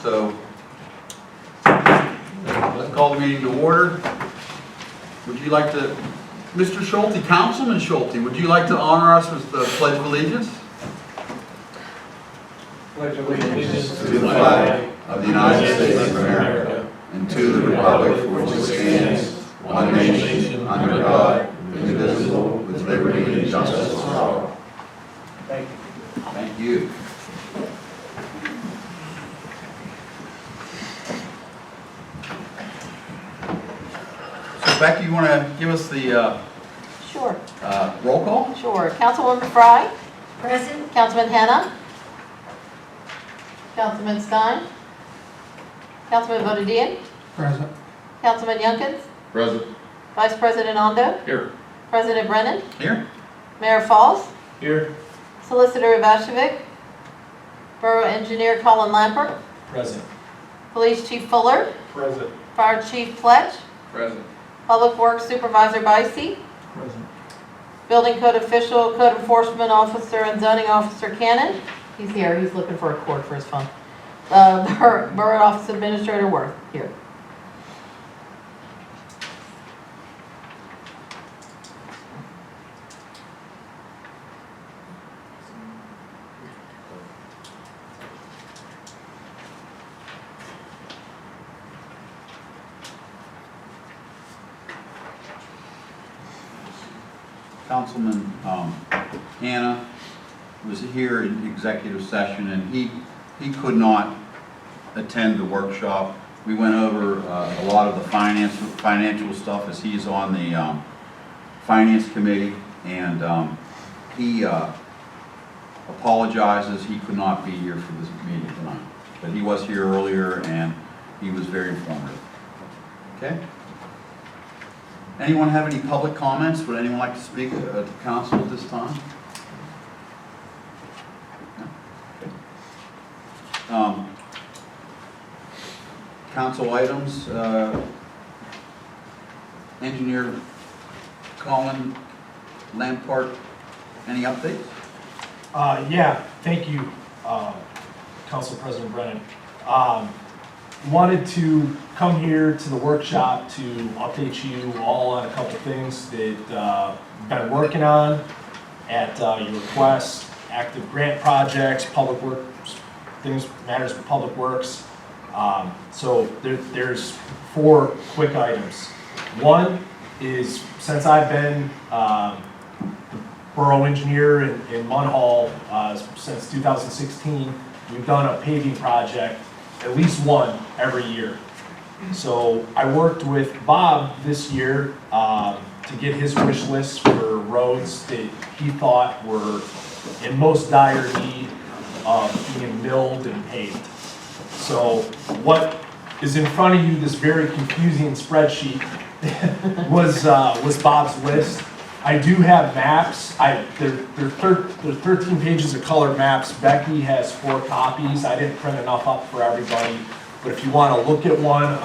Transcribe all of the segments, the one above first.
So let's call the meeting to order. Would you like to, Mr. Schulte, Councilman Schulte, would you like to honor us with the Pledge of Allegiance? Pledge allegiance To the flag of the United States of America and to the republic for which it stands, one nation, under God, indivisible, with liberty and justice for all. Thank you. Thank you. So Becky, you want to give us the Sure, roll call? sure. Councilwoman Fry? Present. Councilman Hanna? Councilman Stein? Councilman Bodadian? Present. Councilman Yunkins? Present. Vice President Ondo? Here. President Brennan? Here. Mayor Falls? Here. Solicitor Ivashevik? Borough Engineer Colin Lampert? Present. Police Chief Fuller? Present. Fire Chief Pletch? Present. Public Works Supervisor Bicey? Present. Building Code Official, Code Enforcement Officer, and Zoning Officer Cannon? He's here, he's looking for a cord for his phone. Borough Office Administrator Worth, here. Councilman Hanna was here in executive session, and he could not attend the workshop. We went over a lot of the financial stuff, as he's on the finance committee, and he apologizes he could not be here for this meeting tonight. But he was here earlier, and he was very informative. Okay? Anyone have any public comments? Would anyone like to speak to council at this time? No? Okay. Council items. Engineer Colin Lampart, any updates? Yeah, thank you, Council President Brennan. Wanted to come here to the workshop to update you all on a couple things that we've been working on at your request, active grant projects, public works, things, matters with public works. So there's 4 quick items. One is, since I've been the borough engineer in Munhall since 2016, we've done a paving project, at least one every year. So I worked with Bob this year to get his wish list for roads that he thought were in most dire need of being milled and paved. So what is in front of you, this very confusing spreadsheet, was Bob's list. I do have maps. There are 13 pages of colored maps. Becky has 4 copies. I didn't print enough up for everybody, but if you want to look at one,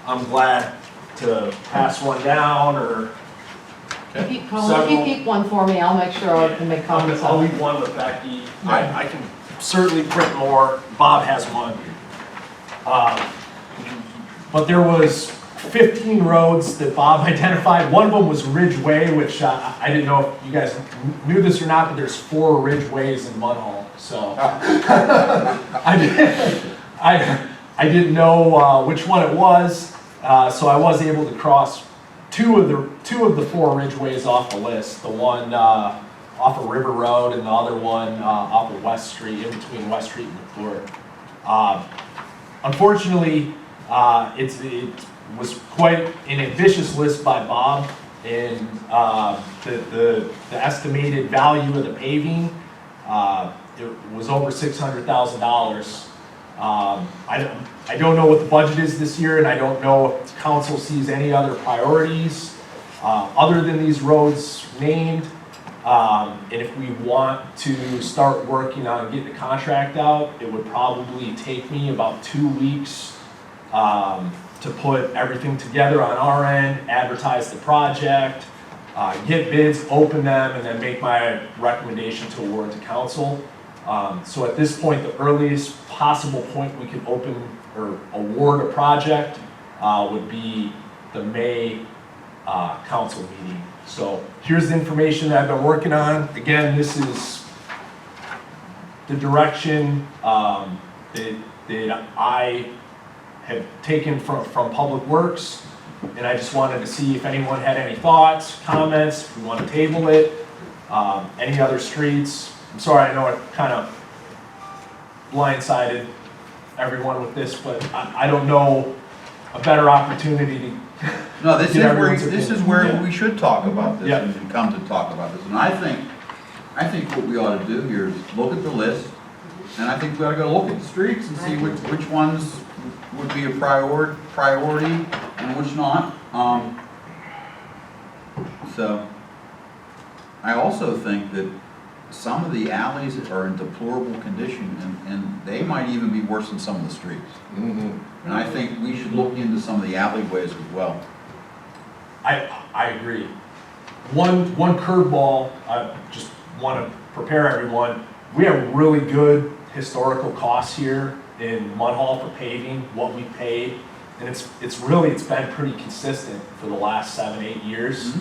I'm glad to pass one down, or If you keep one for me, I'll make sure I can make comments I'll on it. leave one with Becky. I can certainly print more. Bob has one. But there was 15 roads that Bob identified. One of them was Ridgeway, which I didn't know if you guys knew this or not, but there's 4 Ridgeways in Munhall. So I didn't know which one it was, so I was able to cross two of the 4 Ridgeways off the list. The one off of River Road, and the other one off of West Street, in between West Street and McClure. Unfortunately, it was quite an ambitious list by Bob, and the estimated value of the paving it was over $600,000. I don't know what the budget is this year, and I don't know if council sees any other priorities other than these roads named. And if we want to start working on getting the contract out, it would probably take me about 2 weeks to put everything together on our end, advertise the project, get bids, open them, and then make my recommendation to award to council. So at this point, the earliest possible point we could open or award a project would be the May council meeting. So here's the information that I've been working on. Again, this is the direction that I have taken from Public Works, and I just wanted to see if anyone had any thoughts, comments, if we want to table it, any other streets. I'm sorry, I know it kind of blindsided everyone with this, but I don't know a better opportunity to. No, this get everyone's is opinion. where Yeah. we should talk about this Yeah. and come to talk about this. And I think what we ought to do here is look at the list, and I think we ought to go look at the streets and see which ones would be a priority and which not. So, I also think that some of the alleys are in deplorable condition, and they might even be worse than some of the streets. Mm-hmm. And I think we should look into some of the alleyways as well. I agree. One curveball, I just want to prepare everyone. We have really good historical costs here in Munhall for paving, what we paid, and it's been pretty consistent for the last 7-8 years.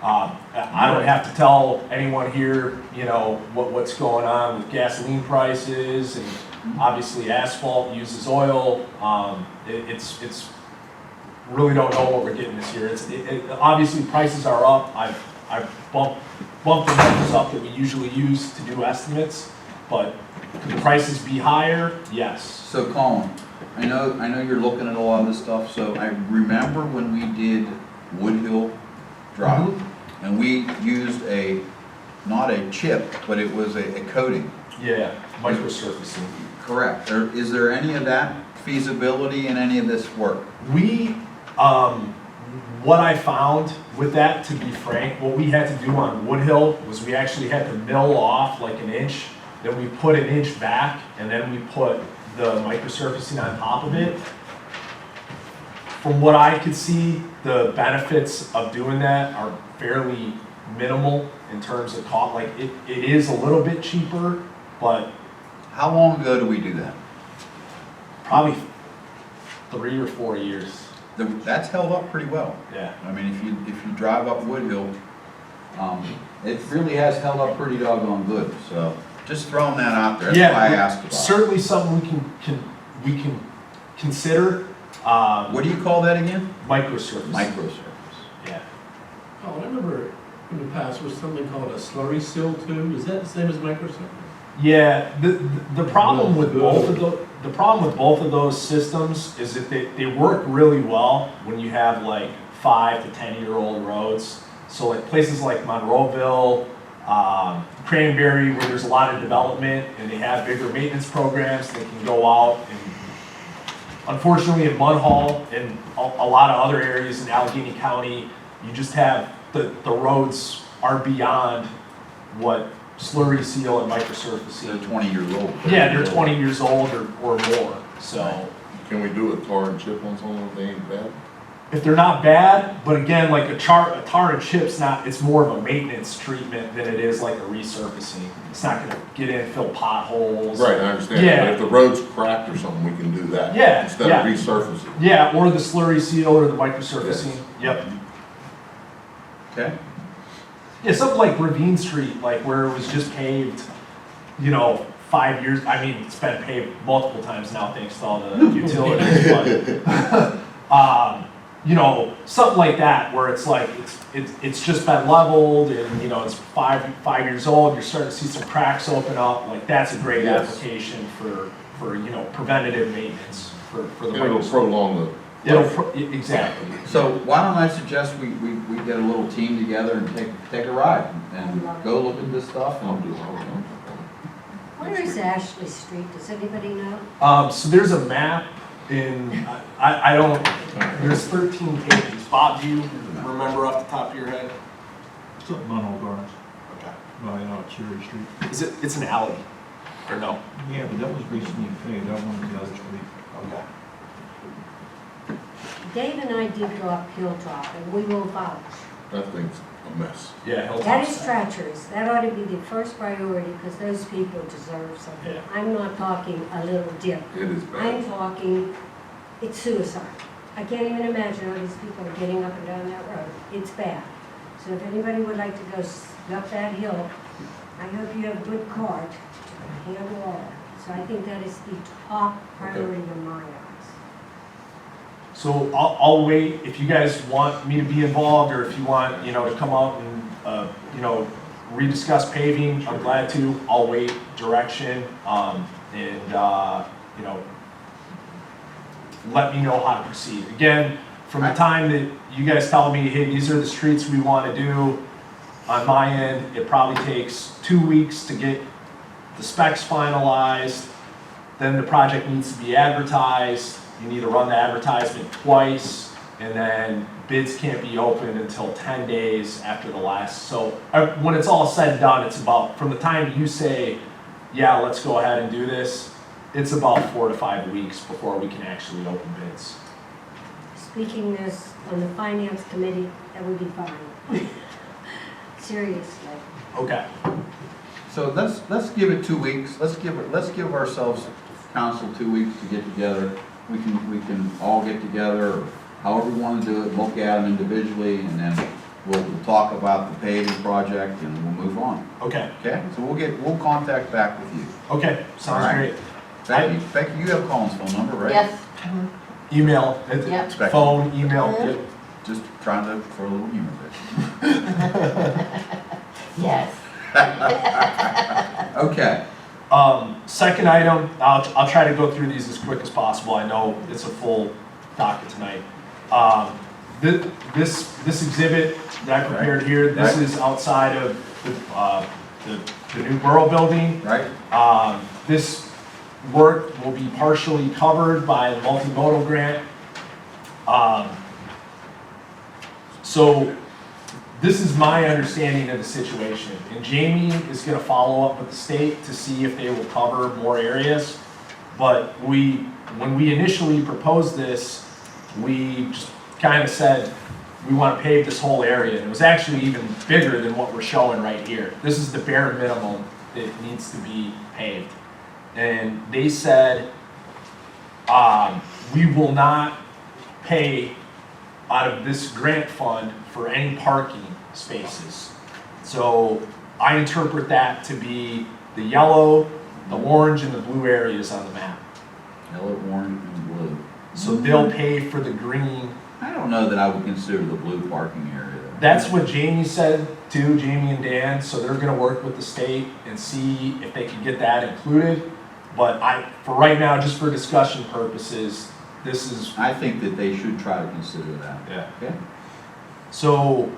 I don't have to tell anyone here, you know, what's going on with gasoline prices, and obviously asphalt uses oil. It's really don't know what we're getting this year. Obviously prices are up. I've bumped the numbers up that we usually use to do estimates, but could the prices be higher? Yes. So Colin, I know you're looking at a lot of this stuff, so I remember when we did Woodhill Drive, and we used not a chip, but it was a coating. Yeah, microsurfacing. Correct. Is there any of that feasibility in any of this work? We, what I found with that, to be frank, what we had to do on Woodhill was we actually had to mill off like an inch, then we put an inch back, and then we put the microsurfacing on top of it. From what I could see, the benefits of doing that are fairly minimal in terms of cost. Like it is a little bit cheaper, but How long ago did we do that? probably 3 or 4 years. That's held up pretty well. Yeah. I mean, if you drive up Woodhill, it really has held up pretty doggone good. So just throwing that out there. That's why I asked about it. Certainly something we can consider. What do you call that again? Microsurface. Microsurface. Yeah. Oh, I remember in the past was something called a slurry seal too. Is that the same as microsurface? Yeah. The problem with both of those systems is that they work really well when you have like 5 to 10-year-old roads. So like places like Monroeville, Cranberry, where there's a lot of development and they have bigger maintenance programs, they can go out and unfortunately in Munhall and a lot of other areas in Allegheny County, you just have the roads are beyond what slurry seal and microsurfacing. They're 20 years old. Yeah, they're 20 years old or more, so. Can we do a tar and chip on some of them? They ain't bad. If they're not bad, but again, like a tar and chip's it's more of a maintenance treatment than it is like a resurfacing. It's not gonna get in and fill potholes. Right, I understand. Yeah. But if the road's cracked or something, we can do that. Yeah, Instead yeah. of resurfacing. Yeah, or the slurry seal or the microsurfacing, yep. Okay. Yeah, something like Ravine Street, like where it was just paved, 5 years, I mean, it's been paved multiple times now thanks to all the utilities, but, something like that where it's like, it's just been leveled and, it's five years old, you're starting to see some cracks open up, like that's a great Yes. application for preventative maintenance for the It'll microsurfacing. prolong the. Exactly. So why don't I suggest we get a little team together and take a ride and go look at this stuff I'll and do it. Where is Ashley Street? Does anybody know? So there's a map in, I don't, there's 13 pages. Bob, do you remember off the top of your head? It's up Munhall Gardens, Okay. Cherry Street. It's an alley, or no? Yeah, but that was recently paved, that one was the other street. Okay. Dave and I did go up Hill Drop, and we will vouch. That thing's mess. Yeah, That Hilltop's is bad. treacherous. That ought to be the first priority because those people deserve something. Yeah. I'm not talking a little dip. It is I'm bad. talking, it's suicide. I can't even imagine how these people are getting up and down that road. It's bad. So if anybody would like to go up that hill, I hope you have a good cart to handle all that. So I think that is the top priority in my eyes. So I'll wait, if you guys want me to be involved, or if you want, to come out and, rediscuss paving, I'm glad to. I'll wait direction, let me know how to proceed. Again, from the time that you guys tell me, hey, these are the streets we want to do, on my end, it probably takes 2 weeks to get the specs finalized, then the project needs to be advertised. You need to run the advertisement twice, and then bids can't be opened until 10 days after the last. So when it's all said and done, it's about, from the time you say, yeah, let's go ahead and do this, it's about 4 to 5 weeks before we can actually open bids. Speaking this on the finance committee, that would be fine. Seriously. Okay. So let's give it 2 weeks. Let's give ourselves, council, 2 weeks to get together. We can all get together, or however we want to do it, look at them individually, and then we'll talk about the paving project, and we'll move on. Okay. Okay? So we'll contact back with you. Okay. Sounds All right. great. Becky, you have Colin's phone number, right? Yes. Email, Yep. phone, email. Mhm. Just trying to throw a little humor there. Yes. Okay. Second item, I'll try to go through these as quick as possible. I know it's a full docket tonight. This exhibit that I prepared here, this Right. is outside of the new borough building. Right? This work will be partially covered by the multimodal grant. So this is my understanding of the situation, and Jamie is gonna follow up with the state to see if they will cover more areas. But when we initially proposed this, we just kind of said, we want to pave this whole area, and it was actually even bigger than what we're showing right here. This is the bare minimum that needs to be paved. And they said, we will not pay out of this grant fund for any parking spaces. So I interpret that to be the yellow, the orange, and the blue areas on the map. Yellow, orange, and blue. So they'll pay for the green. I don't know that I would consider the blue parking area. That's what Jamie said too, Jamie and Dan, so they're gonna work with the state and see if they can get that included. But for right now, just for discussion purposes, this is, I think that they should try to consider that. yeah. Okay? So,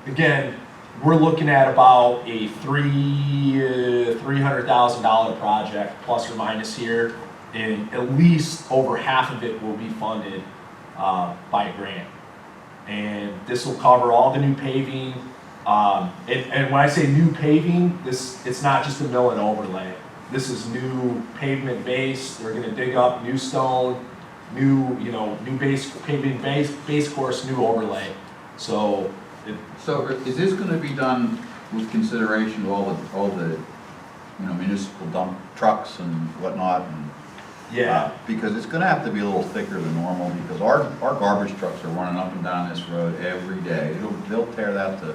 again, we're looking at about a $300,000 project, plus or minus here, and at least over half of it will be funded by a grant. And this will cover all the new paving. And when I say new paving, it's not just a mill and overlay. This is new pavement base. They're gonna dig up new stone, new base paving base course, new overlay. So So is this gonna be done with consideration of all the municipal dump trucks and whatnot? And, yeah, because it's gonna have to be a little thicker than normal, because our garbage trucks are running up and down this road every day. They'll tear that to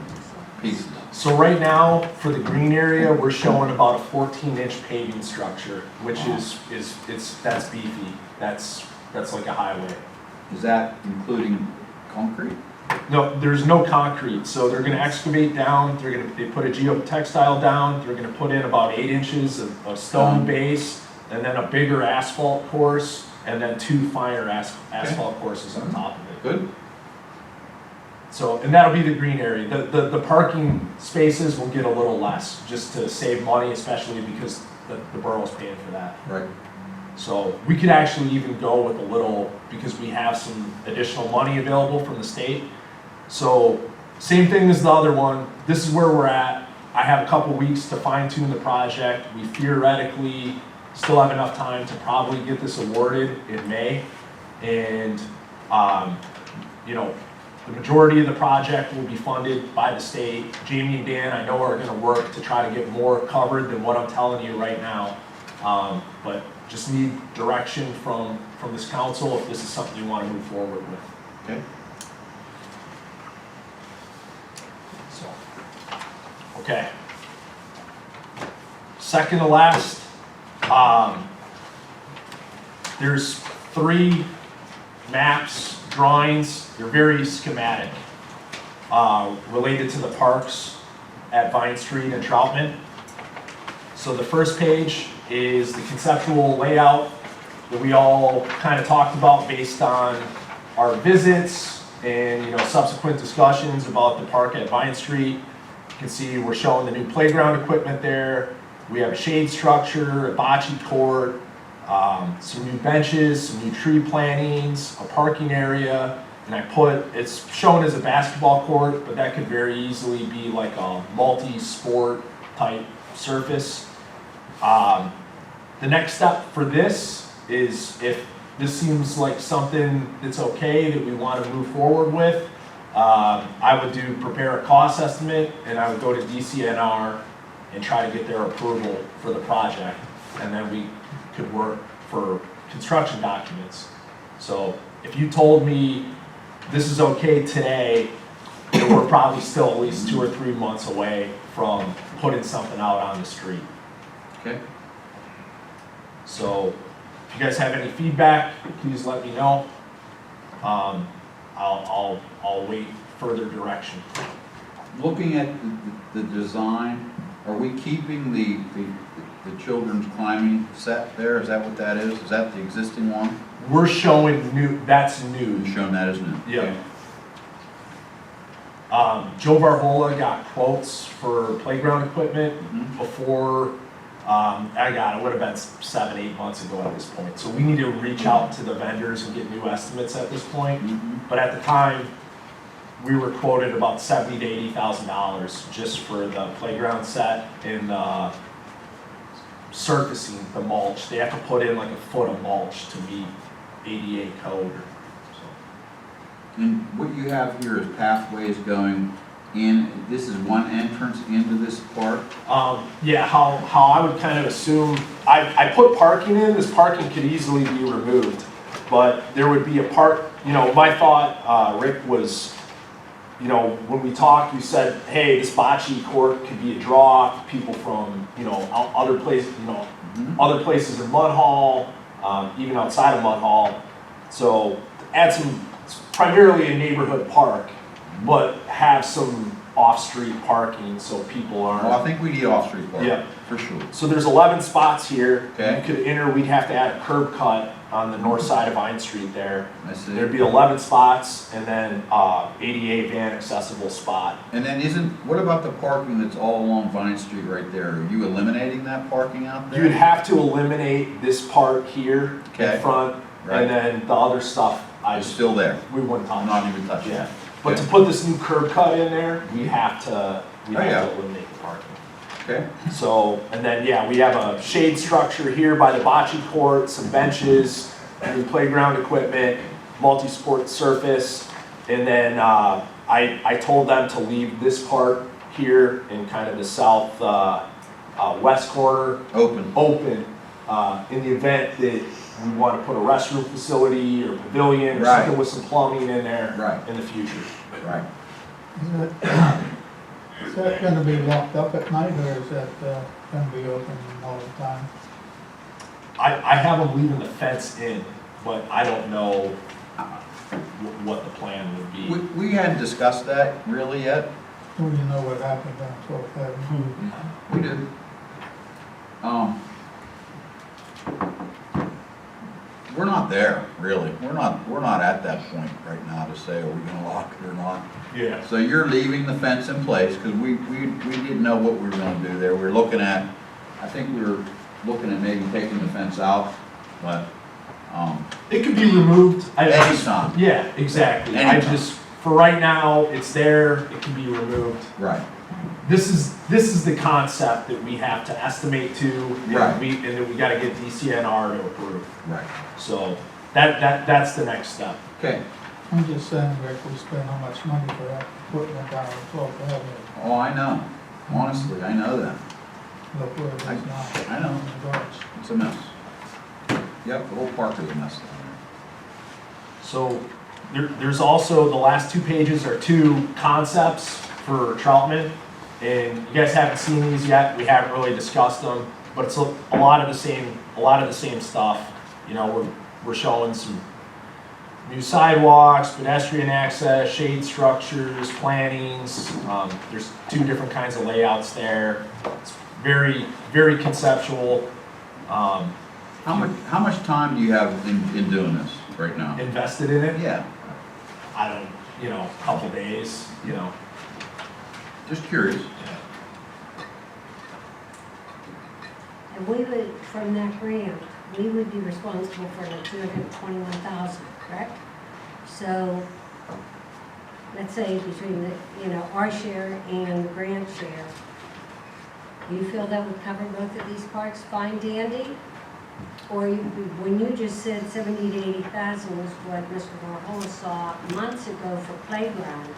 pieces. so right now, for the green area, we're showing about a 14-inch paving structure, which that's beefy. That's like a highway. Is that including concrete? No, there's no concrete, so they're gonna excavate down, they put a geotextile down, they're gonna put in about 8 inches of stone base, and then a bigger asphalt course, and then 2 finer asphalt courses on top of it. Good? So, and that'll be the green area. The parking spaces will get a little less, just to save money, especially because the borough's paying for that. Right. So we could actually even go with a little, because we have some additional money available from the state. So same thing as the other one, this is where we're at. I have a couple weeks to fine tune the project. We theoretically still have enough time to probably get this awarded in May. And, The majority of the project will be funded by the state. Jamie and Dan, I know, are gonna work to try to get more covered than what I'm telling you right now. But just need direction from this council if this is something you wanna move forward with. Okay. So, okay. Second to last, there's 3 maps, drawings, they're very schematic, related to the parks at Vine Street and Troutman. So the first page is the conceptual layout that we all kind of talked about based on our visits and, subsequent discussions about the park at Vine Street. You can see we're showing the new playground equipment there. We have a shade structure, a bocce court, some new benches, some new tree plantings, a parking area, and it's shown as a basketball court, but that could very easily be like a multi-sport type surface. The next step for this is, if this seems like something that's okay that we want to move forward with, I would prepare a cost estimate, and I would go to DCNR and try to get their approval for the project, and then we could work for construction documents. So if you told me this is okay today, then we're probably still at least 2 or 3 months away from putting something out on the street. Okay. So if you guys have any feedback, please let me know. I'll wait further direction. Looking at the design, are we keeping the children's climbing set there? Is that what that is? Is that the existing one? We're showing new, that's new. You've shown that as new? Yeah. Joe Varhola got quotes for playground equipment Mhm. before, it would have been 7, 8 months ago at this point. So we need to reach out to the vendors and get new estimates at this point. Mhm. But at the time, we were quoted about $70,000 to $80,000 just for the playground set and surfacing, the mulch. They have to put in like a foot of mulch to meet ADA code. And what you have here is pathways going in, this is one entrance into this park? Yeah, how I would kind of assume, I put parking in, this parking could easily be removed, but there would be a part, my thought, Rick, was, when we talked, you said, hey, this bocce court could be a draw, people from, other places, other places in Munhall, even outside of Munhall. So add some, it's primarily a neighborhood park, but have some off-street parking so people aren't. Well, I think we need off-street parking. Yeah. For sure. So there's 11 spots here. Okay. You could enter, we'd have to add a curb cut on the north side of Vine Street there. I see. There'd be 11 spots and then ADA van accessible spot. And then what about the parking that's all along Vine Street right there? Are you eliminating that parking out there? You would have to eliminate this part here Okay. in front, Right. and then the other stuff, It's still there. we wouldn't touch. I'm not even touching Yeah. it. But to put this new curb cut in there, we have to yeah. eliminate the parking. Okay. So, and then, yeah, we have a shade structure here by the bocce court, some benches, new playground equipment, multi-sport surface, and then I told them to leave this part here in kind of the south west corner Open. in the event that we want to put a restroom facility or pavilion or Right. something with some plumbing in there Right. in the future. Right. Is that gonna be locked up at night, or is that gonna be open all the time? I have them leaving the fence in, but I don't know what the plan would be. We hadn't discussed that really yet. Do you know what happened on 12th Avenue? We did. We're not there, really. We're not at that point right now to say, are we gonna lock it or not? Yeah. So you're leaving the fence in place, because we didn't know what we were gonna do there. We were looking at, I think we were looking at maybe taking the fence out, but, It could be removed. anytime. Yeah, exactly. I Anytime. just, for right now, it's there, it can be removed. Right. This is the concept that we have to estimate to, and Right. and then we gotta get DCNR to approve. Right. So, that's the next step. Okay. I'm just saying, Rick, we spend how much money for that equipment down on 12th Avenue. Oh, I know. Honestly, I know that. Look where it is now. I know. In the garbage. It's a mess. Yep, the whole park is a mess down So there's also, the last 2 pages are 2 concepts for Troutman. And you guys haven't seen these yet, we haven't really discussed them, but it's a lot of the same stuff. You know, we're showing some new sidewalks, pedestrian access, shade structures, plantings. There's 2 different kinds of layouts there. It's very, very conceptual. there. How much time do you have in doing this right now? Invested in it, Yeah, I don't, a couple days, just curious. And we would, from that grant, we would be responsible for the 221,000, correct? So, let's say between the, our share and the grant share, do you feel that would cover both of these parks fine dandy? Or when you just said 70 to 80,000 was what Mr. Warhol saw months ago for playground,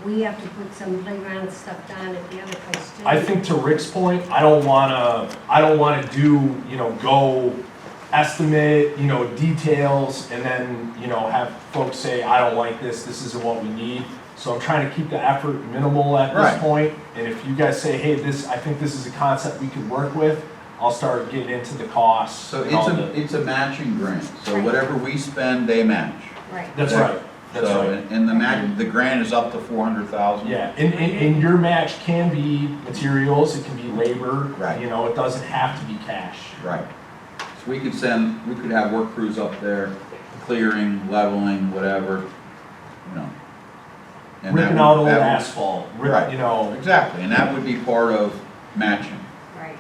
we have to put some playground stuff down at the other place too. I think to Rick's point, I don't wanna do, go estimate, details, and then, have folks say, I don't like this isn't what we need. So I'm trying to keep the effort minimal at Right. this point. And if you guys say, hey, I think this is a concept we could work with, I'll start getting into the costs. So and all it's a matching grant, so Right. whatever we spend, they match. Right. That's right, that's So, right. and the grant is up to 400,000? Yeah, and your match can be materials, it can be labor. Right. It doesn't have to be cash. Right. So we could have work crews up there, clearing, leveling, whatever, and that Ripping would- out old that would- asphalt, Right. Exactly, and that would be part of matching, Right.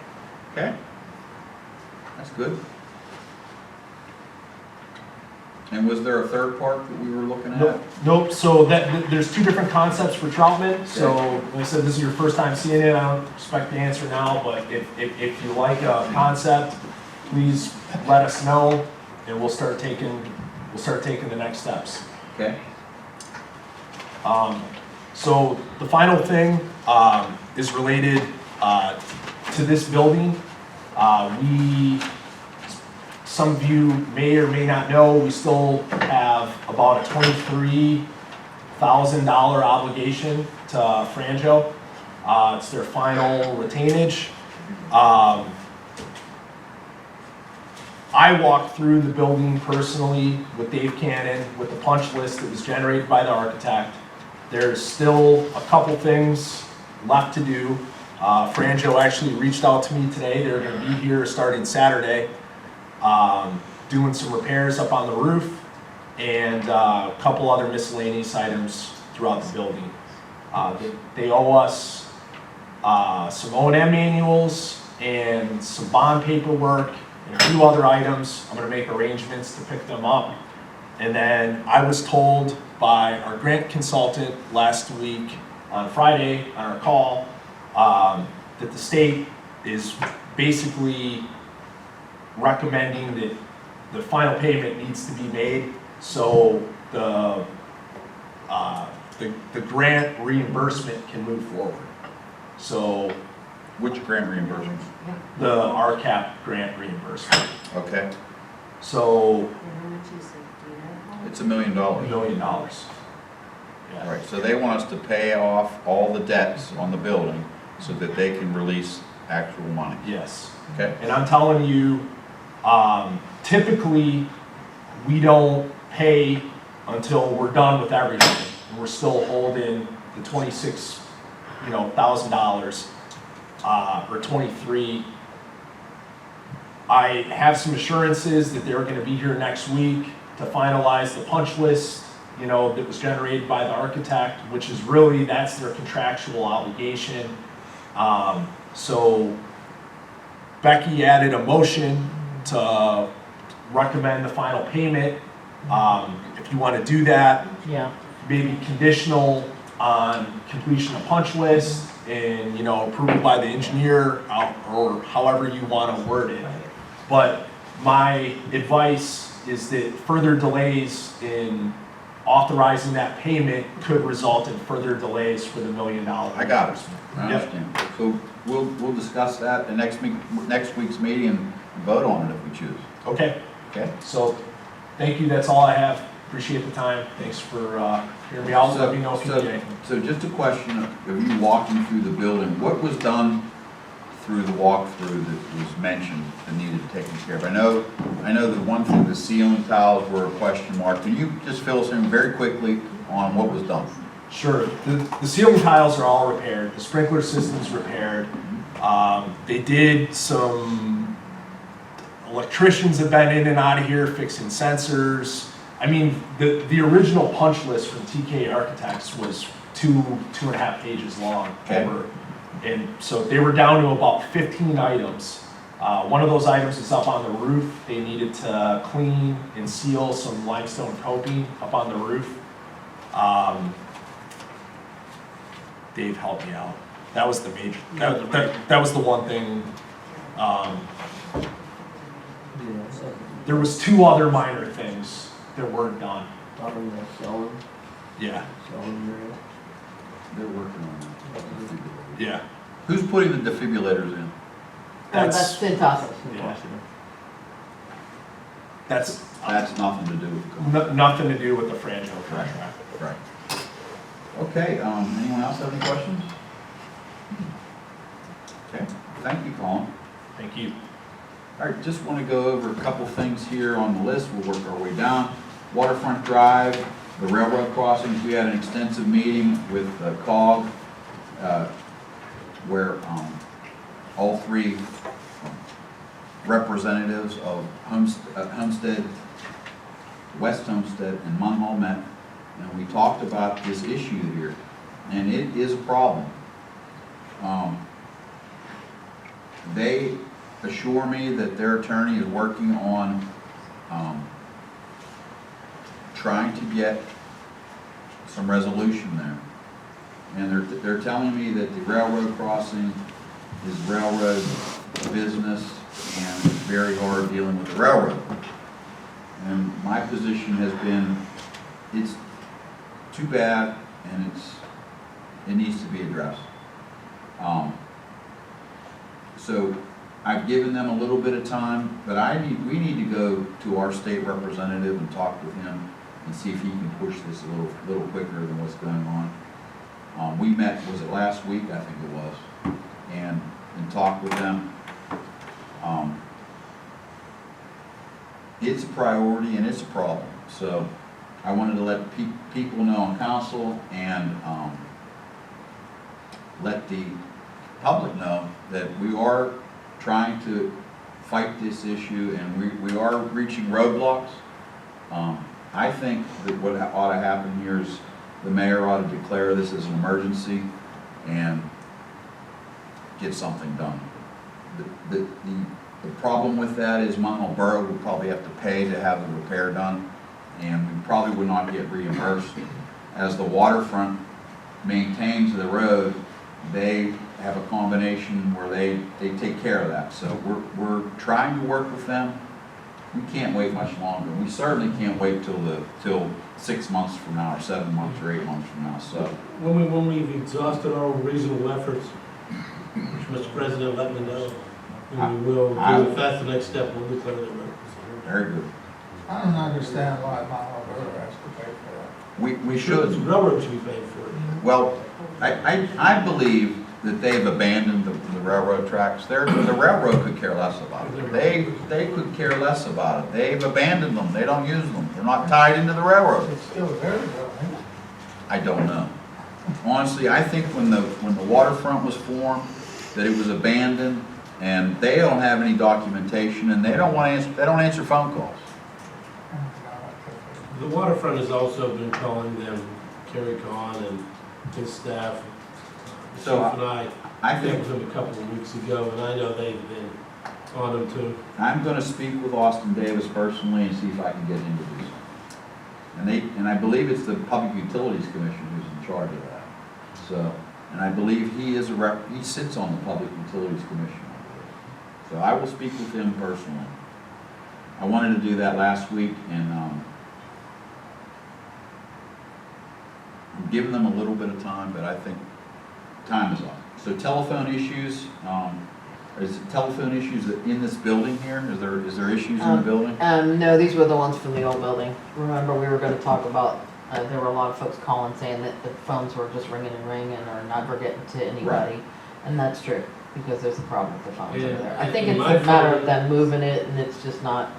okay? That's good. And was there a third park that we were looking at? Nope, so there's 2 different concepts for Troutman, so like I said, this is your first time seeing it, I don't expect the answer now, but if you like a concept, please let us know, and we'll start taking the next steps. Okay, So the final thing is related to this building. Some of you may or may not know, we still have about a $23,000 obligation to Franjo. It's their final retainage. I walked through the building personally with Dave Cannon, with the punch list that was generated by the architect. There's still a couple things left to do. Franjo actually reached out to me today. They're gonna be here starting Saturday, doing some repairs up on the roof and a couple other miscellaneous items throughout the building. They owe us some O&M manuals and some bond paperwork and a few other items. I'm gonna make arrangements to pick them up. And then I was told by our grant consultant last week on Friday on our call that the state is basically recommending that the final payment needs to be made, so the grant reimbursement can move forward. So which grant reimbursement? the RCAP grant reimbursement. Okay, So And how much is it, do you know? it's $1 million. $1 million. All Yeah. right, so they want us to pay off all the debts on the building so that they can release actual money, Yes. okay? And I'm telling you, typically, we don't pay until we're done with everything. And we're still holding the $26,000, or 23. I have some assurances that they're gonna be here next week to finalize the punch list, that was generated by the architect, which is really, that's their contractual obligation. So Becky added a motion to recommend the final payment. If you want to do that, Yeah. maybe conditional on completion of punch list and, approval by the engineer, or however you want to word it. But my advice is that further delays in authorizing that payment could result in further delays for the $1 million. I got it. I Yep. understand. So we'll discuss that in next week's meeting and vote on it if we choose. Okay, Okay? so thank you, that's all I have. Appreciate the time. Thanks for hearing me out. Let me know if you need anything. So just a question of you walking through the building, what was done through the walkthrough that was mentioned and needed taken care of? I know the one thing, the ceiling tiles were a question mark. Can you just fill us in very quickly on what was done? Sure. The ceiling tiles are all repaired. The sprinkler system's repaired. They did some, electricians have been in and out of here fixing sensors. I mean, the original punch list from TK Architects was two and a half pages long. Okay. And so they were down to about 15 items. One of those items is up on the roof. They needed to clean and seal some limestone coping up on the roof. Dave helped me out. That was the major, that was the one thing. There was 2 other minor things that weren't done. Yeah, They're working on that. yeah. Who's putting the defibrillators in? That's Cintas. Yeah. That's That's nothing to do with the company. nothing to do with the franchise contract. Right. Okay, anyone else have any questions? Okay, thank you, Colin. Thank you. All right, just want to go over a couple things here on the list. We'll work our way down. Waterfront Drive, the railroad crossings, we had an extensive meeting with COG, where all 3 representatives of Homestead, West Homestead, and Munhall met, and we talked about this issue here, and it is a problem. They assure me that their attorney is working on trying to get some resolution there. And they're telling me that the railroad crossing is railroad business and it's very hard dealing with the railroad. And my position has been, it's too bad and it needs to be addressed. So I've given them a little bit of time, but we need to go to our state representative and talk with him and see if he can push this a little quicker than what's going on. We met, was it last week? I think it was, and talked with them. It's a priority and it's a problem. So I wanted to let people know on council and let the public know that we are trying to fight this issue and we are reaching roadblocks. I think that what ought to happen here is the mayor ought to declare this as an emergency and get something done. The problem with that is Munhall Borough would probably have to pay to have the repair done, and we probably would not get reimbursed. As the waterfront maintains the road, they have a combination where they take care of that. So we're trying to work with them. We can't wait much longer. We certainly can't wait till 6 months from now, or 7 months, or 8 months from now. So When we've exhausted our reasonable efforts, which Mr. President let me know, and we will do, if that's the next step, we'll declare that road. very good. I don't understand why Munhall Borough has to pay for that. We The should. railroad should be paying for it. Well, I believe that they've abandoned the railroad tracks. The railroad could care less about it. They could care less about it. They've abandoned them. They don't use them. They're not tied into the railroad. It's still there, though, isn't it? I don't know. Honestly, I think when the waterfront was formed, that it was abandoned, and they don't have any documentation, and they don't answer phone calls. The waterfront has also been calling them, Kerry Kahn and his staff. So Chief and I I met think with them a couple of weeks ago, and I know they've been on them too. I'm going to speak with Austin Davis personally and see if I can get him to do something. And I believe it's the Public Utilities Commission who's in charge of that. So, and I believe he sits on the Public Utilities Commission. So I will speak with him personally. I wanted to do that last week, and giving them a little bit of time, but I think time is up. So telephone issues, is it telephone issues in this building here? Is there issues in the building? No, these were the ones from the old building. Remember, we were gonna talk about, there were a lot of folks calling saying that the phones were just ringing and ringing or never getting to anybody. And that's true, because there's a problem with the phones over there. I think Yeah, it's my a matter phone- of them moving it and it's just not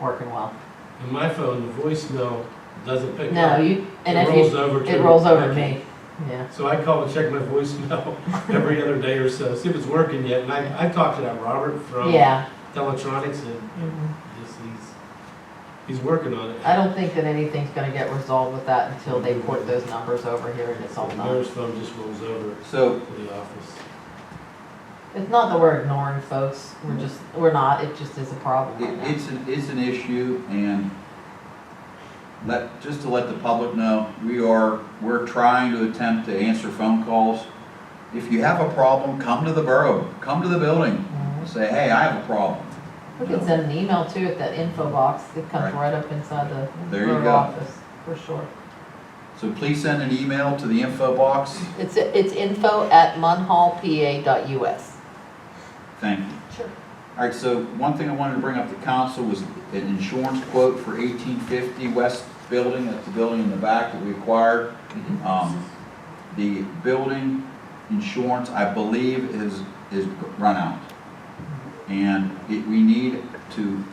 working well. In my phone, the voicemail doesn't pick No, up. you, and It if rolls you, over to it rolls over Becky. me, yeah. So I call and check my voicemail every other day or so, see if it's working yet. And I talked to that Robert from Yeah. Teletronics, and just he's working on it. I don't think that anything's gonna get resolved with that until they port those numbers over here and it's all The done. mayor's phone just rolls over So, to the office. It's not that we're ignoring folks, we're not, it just is a problem right now. it's an issue, and just to let the public know, we're trying to attempt to answer phone calls. If you have a problem, come to the borough, come to the building, say, hey, I have a problem. We can send an email too at that info box, it comes Right. right up inside the There you borough go. office, for sure. So please send an email to the info box. It's info@munhallpa.us. Thank you. Sure. All right, so one thing I wanted to bring up to council was an insurance quote for 1850 West Building. That's the building in the back that we acquired. The building insurance, I believe, is run out. And we need to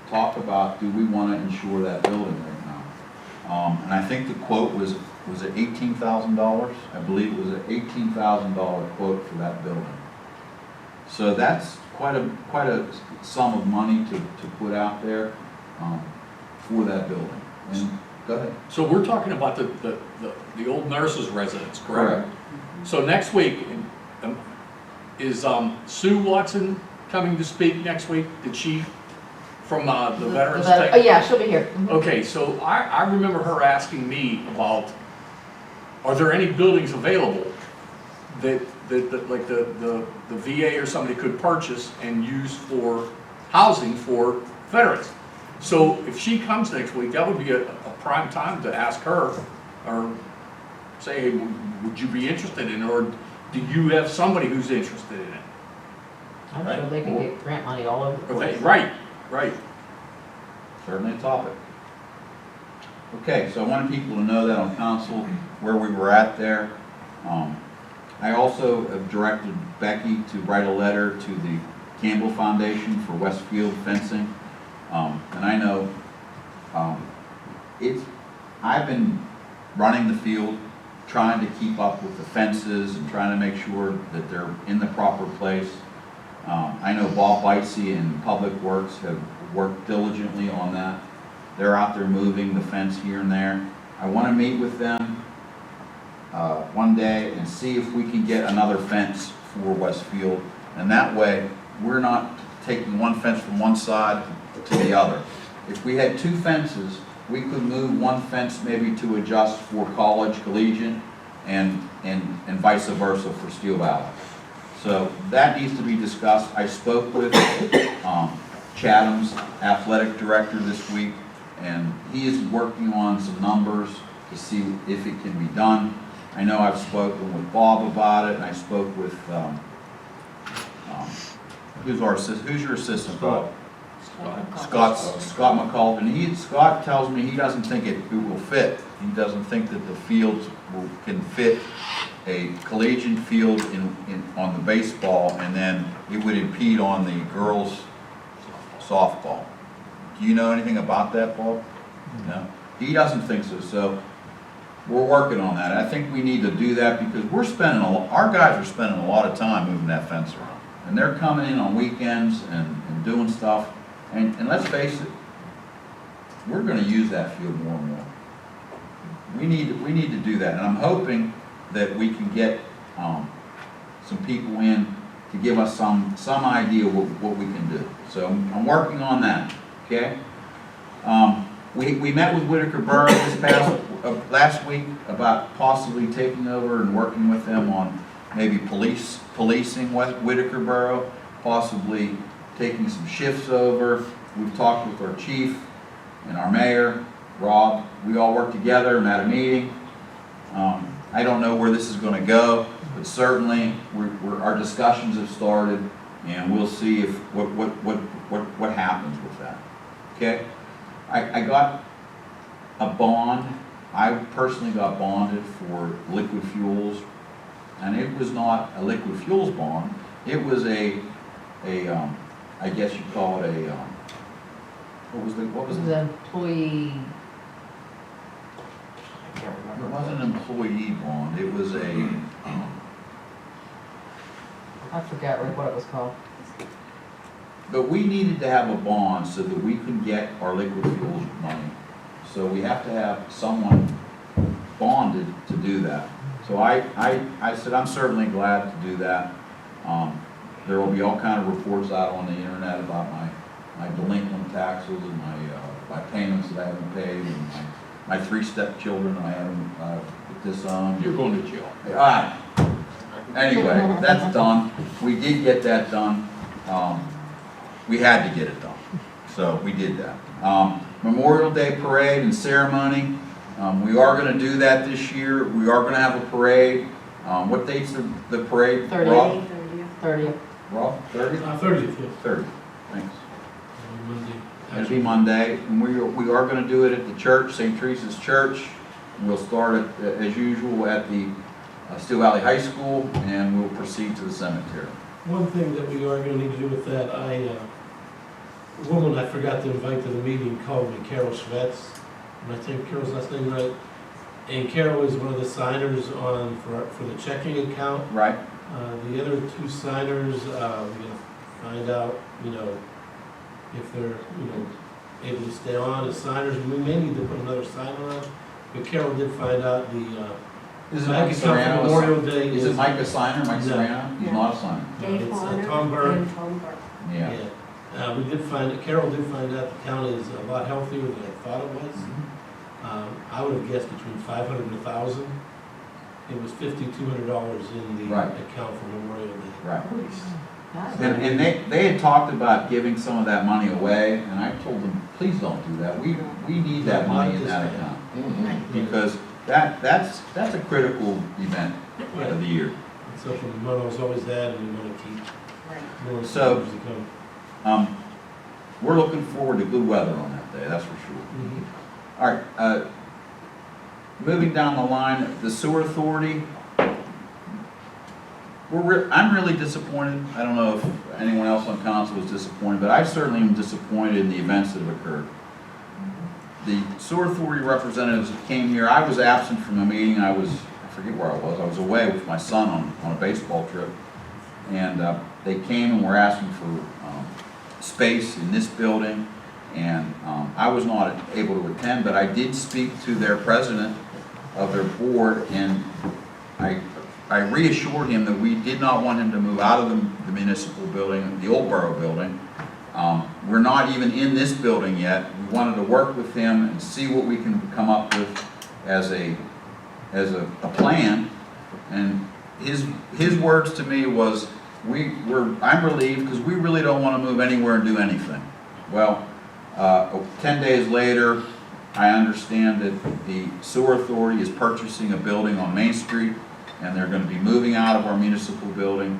talk about, do we want to insure that building right now? And I think the quote was it $18,000? I believe it was an $18,000 quote for that building. So that's quite a sum of money to put out there for that building. And go ahead. So we're talking about the old nurses' residence, correct? So next week, is Sue Watson coming to speak next week? Did she, from the Veterans Oh, Day? yeah, she'll be here. Mhm. Okay, so I remember her asking me about, are there any buildings available that like the VA or somebody could purchase and use for housing for veterans? So if she comes next week, that would be a prime time to ask her, or say, hey, would you be interested in it, or do you have somebody who's interested in it? I'm sure they can get grant money all over the place. Right. Certainly a topic. Okay, so I wanted people to know that on council, where we were at there. I also have directed Becky to write a letter to the Campbell Foundation for Westfield fencing. And I know I've been running the field, trying to keep up with the fences and trying to make sure that they're in the proper place. I know Bob Bitesy and Public Works have worked diligently on that. They're out there moving the fence here and there. I want to meet with them one day and see if we can get another fence for Westfield. And that way, we're not taking one fence from one side to the other. If we had two fences, we could move one fence maybe to adjust for College, Collegiate, and vice versa for Steel Valley. So that needs to be discussed. I spoke with Chatham's athletic director this week, and he is working on some numbers to see if it can be done. I know I've spoken with Bob about it, and I spoke with, who's your assistant, Bob? Scott McCullough. Scott tells me he doesn't think it will fit. He doesn't think that the fields can fit a collegiate field on the baseball, and then it would impede on the girls' softball. Do you know anything about that, Bob? No? He doesn't think so, so we're working on that. I think we need to do that because our guys are spending a lot of time moving that fence around. And they're coming in on weekends and doing stuff. And let's face it, we're gonna use that field more and more. We need to do that, and I'm hoping that we can get some people in to give us some idea what we can do. So I'm working on that, okay? We met with Whitaker Borough last week about possibly taking over and working with them on maybe policing Whitaker Borough, possibly taking some shifts over. We've talked with our chief and our mayor, Rob. We all worked together and had a meeting. I don't know where this is gonna go, but certainly, our discussions have started, and we'll see if, what happens with that, okay? I got a bond, I personally got bonded for liquid fuels, and it was not a liquid fuels bond, it was I guess you'd call it a, what was This is it? an employee. I can't It remember. wasn't an employee bond, it was a, I forgot what it was called. but we needed to have a bond so that we could get our liquid fuels money. So we have to have someone bonded to do that. So I said, I'm certainly glad to do that. There will be all kind of reports out on the internet about my delinquent taxes and my payments that I haven't paid, and my 3 stepchildren that I haven't disowned. You're going to jail. Alright, anyway, that's done. We did get that done. We had to get it done, so we did that. Memorial Day Parade and Ceremony, we are gonna do that this year. We are gonna have a parade. What date's the parade? 30th. Rob? 30th. Rob, 30? 30th, yes. 30, thanks. Monday. It'll be Monday, and we are gonna do it at the church, St. Teresa's Church. We'll start it, as usual, at the Steel Valley High School, and we'll proceed to the cemetery. One thing that we are gonna need to do with that, a woman I forgot to invite to the meeting called me, Carol Schvetz. Am I saying Carol's last name right? And Carol is one of the signers for the checking account. Right? The other 2 signers, we're gonna find out, if they're, able to stay on as signers. We may need to put another signer on, but Carol did find out Is it bank Mike account for Memorial Day Is it Mike a signer, Mike No. Serrano? He's not a signer. Dave It's, Horner Tom Burke. and Tom Burke. Yeah. Carol did find out the county is a lot healthier than I thought it was. I would have guessed between 500 and 1,000. It was $5,200 in the Right. account for Memorial Day. Right. Nice. And they had talked about giving some of that money away, and I told them, please don't do that. We need that money in that account. Because that's a critical event of the year. It's something Munhall's always had, and we want to keep more So- signers to come. We're looking forward to good weather on that day, that's for sure. All right, moving down the line, the sewer authority. I'm really disappointed. I don't know if anyone else on council was disappointed, but I certainly am disappointed in the events that have occurred. The sewer authority representatives that came here, I was absent from a meeting. I forget where I was away with my son on a baseball trip. And they came and were asking for space in this building, and I was not able to attend, but I did speak to their president of their board, and I reassured him that we did not want him to move out of the municipal building, the old borough building. We're not even in this building yet. We wanted to work with him and see what we can come up with as a plan. And his words to me was, I'm relieved because we really don't want to move anywhere and do anything. Well, 10 days later, I understand that the sewer authority is purchasing a building on Main Street, and they're going to be moving out of our municipal building,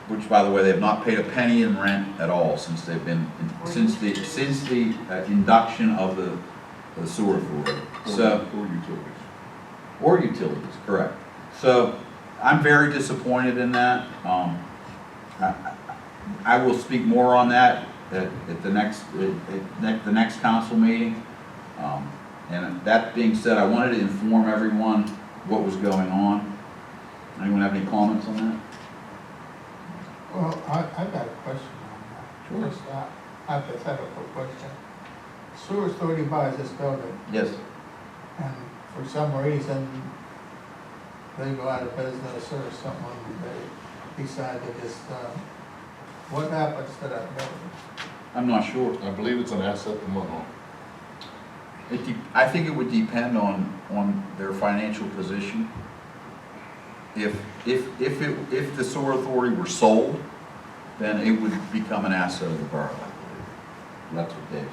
which by the way, they have not paid a penny in rent at all since the induction of the sewer authority. So, or utilities, correct. So I'm very disappointed in that. I will speak more on that at the next council meeting. And that being said, I wanted to inform everyone what was going on. Anyone have any comments on that? Well, I've got a question on that. Just a hypothetical question. Sewer authority buys this building, Yes. and for some reason, they go out of business or something, they decide to just, what happens to that building? I'm not sure. I believe it's an asset to Munhall. I think it would depend on their financial position. If the sewer authority were sold, then it would become an asset of the borough. That's what Dave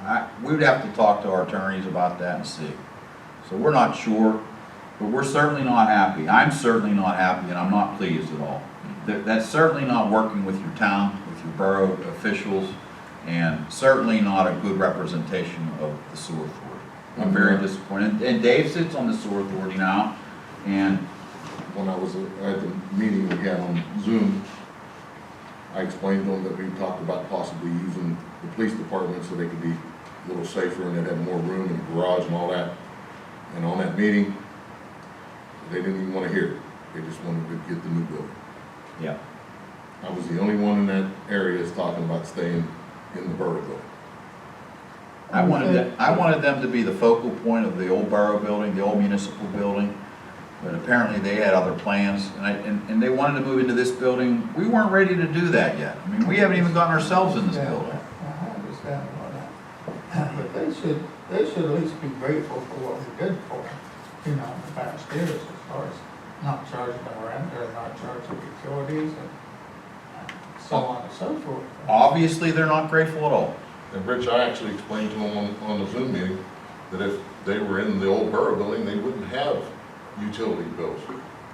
said. We would have to talk to our attorneys about that and see. So we're not sure. But we're certainly not happy. I'm certainly not happy, and I'm not pleased at all. That's certainly not working with your town, with your borough officials, and certainly not a good representation of the sewer authority. I'm very disappointed. And Dave sits on the sewer authority now, and When I was at the meeting we had on Zoom, I explained to them that we talked about possibly using the police department so they could be a little safer and they'd have more room in the garage and all that. And on that meeting, they didn't even want to hear it. They just wanted to get the new building. yeah. I was the only one in that area that's talking about staying in the borough building. I wanted them to be the focal point of the old borough building, the old municipal building, but apparently they had other plans, and they wanted to move into this building. We weren't ready to do that yet. I mean, we haven't even gotten ourselves in this Yeah, building. I understand all that. But they should at least be grateful for what we did for them, you know, in the past years, as far as not charging them rent, or not charging utilities, and so on and so forth. Obviously, they're not grateful at all. And Rich, I actually explained to them on the Zoom meeting that if they were in the old borough building, they wouldn't have utility bills,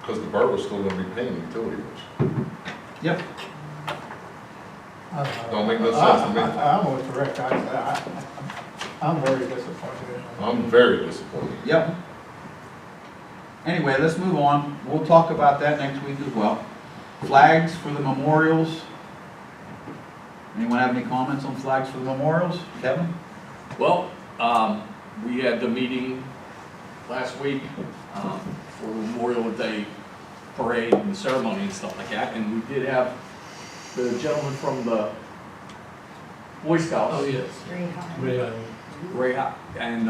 because the borough's still gonna be paying utility bills. Yep. I don't know. Don't make no sense to me. I'm with Rick, I'm very disappointed. I'm very disappointed. Yep. Anyway, let's move on. We'll talk about that next week as well. Flags for the memorials. Anyone have any comments on flags for the memorials? Kevin? Well, we had the meeting last week for the Memorial Day parade and the ceremony and stuff like that, and we did have the gentleman from the Boy Scouts. Oh, yes. Very high. Ray, And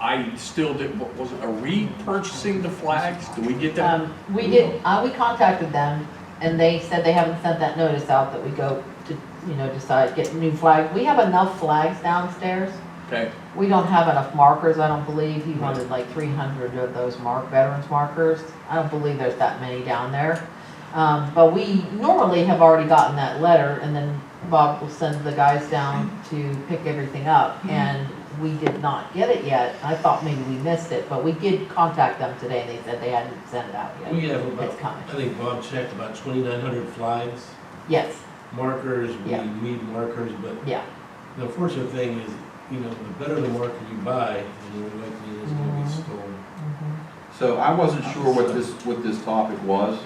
I still did, are we purchasing the flags? Do we get that? We did, we contacted them, and they said they haven't sent that notice out that we go to, you know, decide, get new flags. We have enough flags downstairs. Okay, We don't have enough markers, I don't believe. He wanted like 300 of those veterans markers. I don't believe there's that many down there. But we normally have already gotten that letter, and then Bob will send the guys down to pick everything up. And we did not get it yet. I thought maybe we missed it, but we did contact them today, and they said they hadn't sent it out yet. we have about, It's coming. I think Bob checked about 2,900 flags, Yes, markers, we Yeah. need markers, but yeah. the unfortunate thing is, you know, the better the marker you buy, the more likely it is gonna be stolen. So I wasn't sure what this topic was.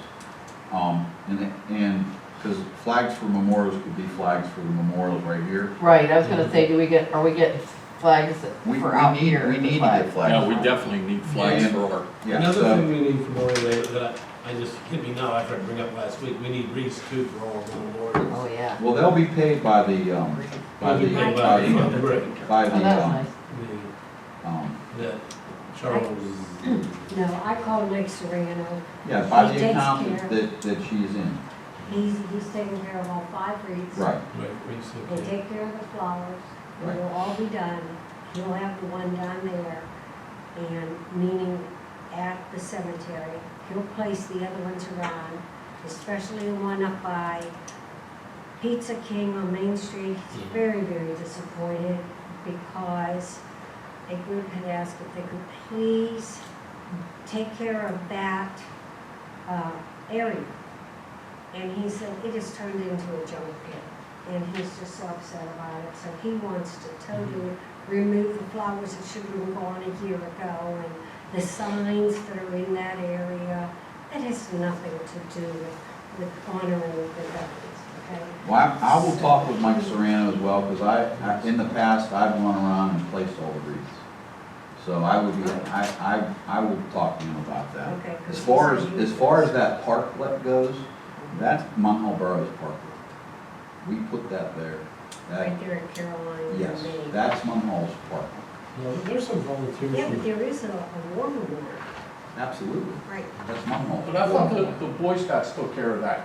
And because flags for memorials could be flags for the memorials right here. Right, I was gonna say, are we getting flags We for out need, here? we need to get flags. yeah, we definitely need flags for our, Yeah, Another so- thing we need for Memorial Day that I just hit me now after I bring up last week, we need wreaths too for all of the memorials. Oh, yeah. Well, they'll be paid by the, by the, By by the- the, by Oh, the, that's nice. That Charles, No, I called Mike Serrano. yeah, by He the takes account care. that she's in. He's taking care of all 5 wreaths. Right. right, wreaths, They okay. take care of the flowers, Right. it'll all be done. He'll have the one down there, and meaning at the cemetery. He'll place the other ones around, especially the one up by Pizza King on Main Street. He's very, very disappointed because a group had asked if they could please take care of that area. And he said it has turned into a junk pit, and he's just so upset about it. So he wants to totally remove the flowers that should have been gone a year ago, and the signs that are in that area. That has nothing to do with honoring the veterans, okay? Well, I will talk with Mike Serrano as well, because in the past, I've gone around and placed all the wreaths. So I would be, I will talk to him about that. Okay, 'cause As far as that parklet goes, that's Munhall Borough's parklet. We put that there. That, Right there at Caroline and yes, Main. that's Munhall's parklet. No, there's some volunteers Yeah, but from, there is a war memorial, Absolutely. right? That's Munhall. but I thought the Boy Scouts took care of that.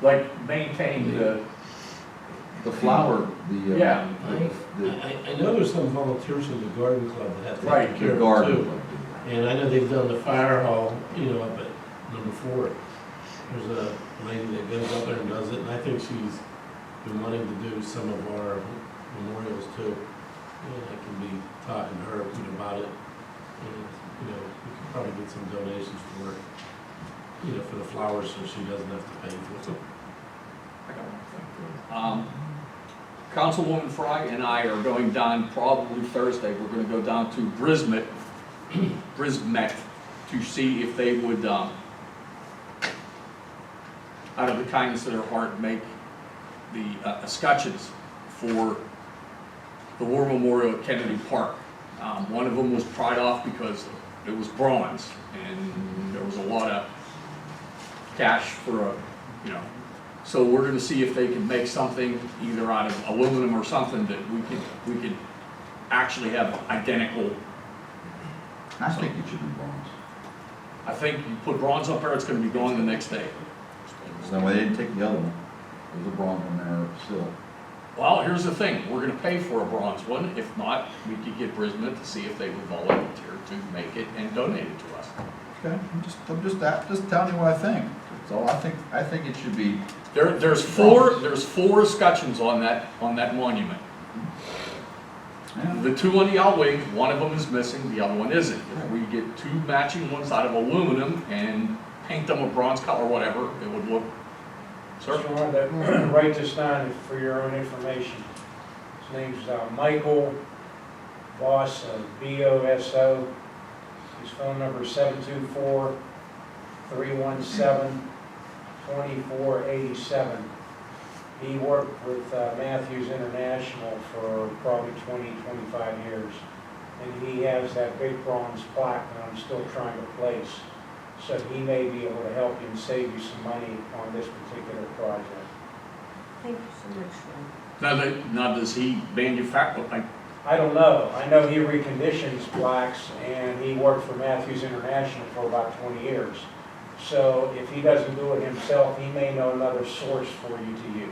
Like maintain The flower, the, Yeah. the I know there's some volunteers from the garden club that have Right, taken care the of garden. it too. And I know they've done the fire hall, you know, up at number 4. There's a lady that goes up there and does it, and I think she's been wanting to do some of our memorials too. And I can be talking to her about it, some donations for, you know, for the flowers, so she doesn't have to pay for it. So, I got one thing. Councilwoman Fry and I are going down probably Thursday. We're gonna go down to Brisbane to see if they would, out of the kindness of their heart, make the escutcheons for the War Memorial at Kennedy Park. One of them was pried off because it was bronze, and there was a lot of cash for a, you know. So we're gonna see if they can make something either out of aluminum or something that we could actually have identical. I think it should be bronze. I think you put bronze up there, it's gonna be gone the next day. So they didn't take the other one. There's a bronze one there still. Well, here's the thing, we're gonna pay for a bronze one. If not, we could get Brisbane to see if they would volunteer to make it and donate it to us. Okay, I'm just telling you what I think. That's all. I think it should be. There's four escutcheons on that monument. Yeah. The two on the out wing, one of them is missing, the other one isn't. If we get two matching ones out of aluminum and paint them a bronze color or whatever, it would look. Sir? Just wanted to write this down for your own information. His name's Michael Boss, B-O-S-O. His phone number is 724-317-2487. He worked with Matthews International for probably 20-25 years. And he has that big bronze plaque that I'm still trying to place. So he may be able to help you and save you some money on this particular project. Thank you so much, Ron. Now does he manufacture, like, I don't know. I know he reconditions plaques, and he worked for Matthews International for about 20 years. So if he doesn't do it himself, he may know another source for you to use.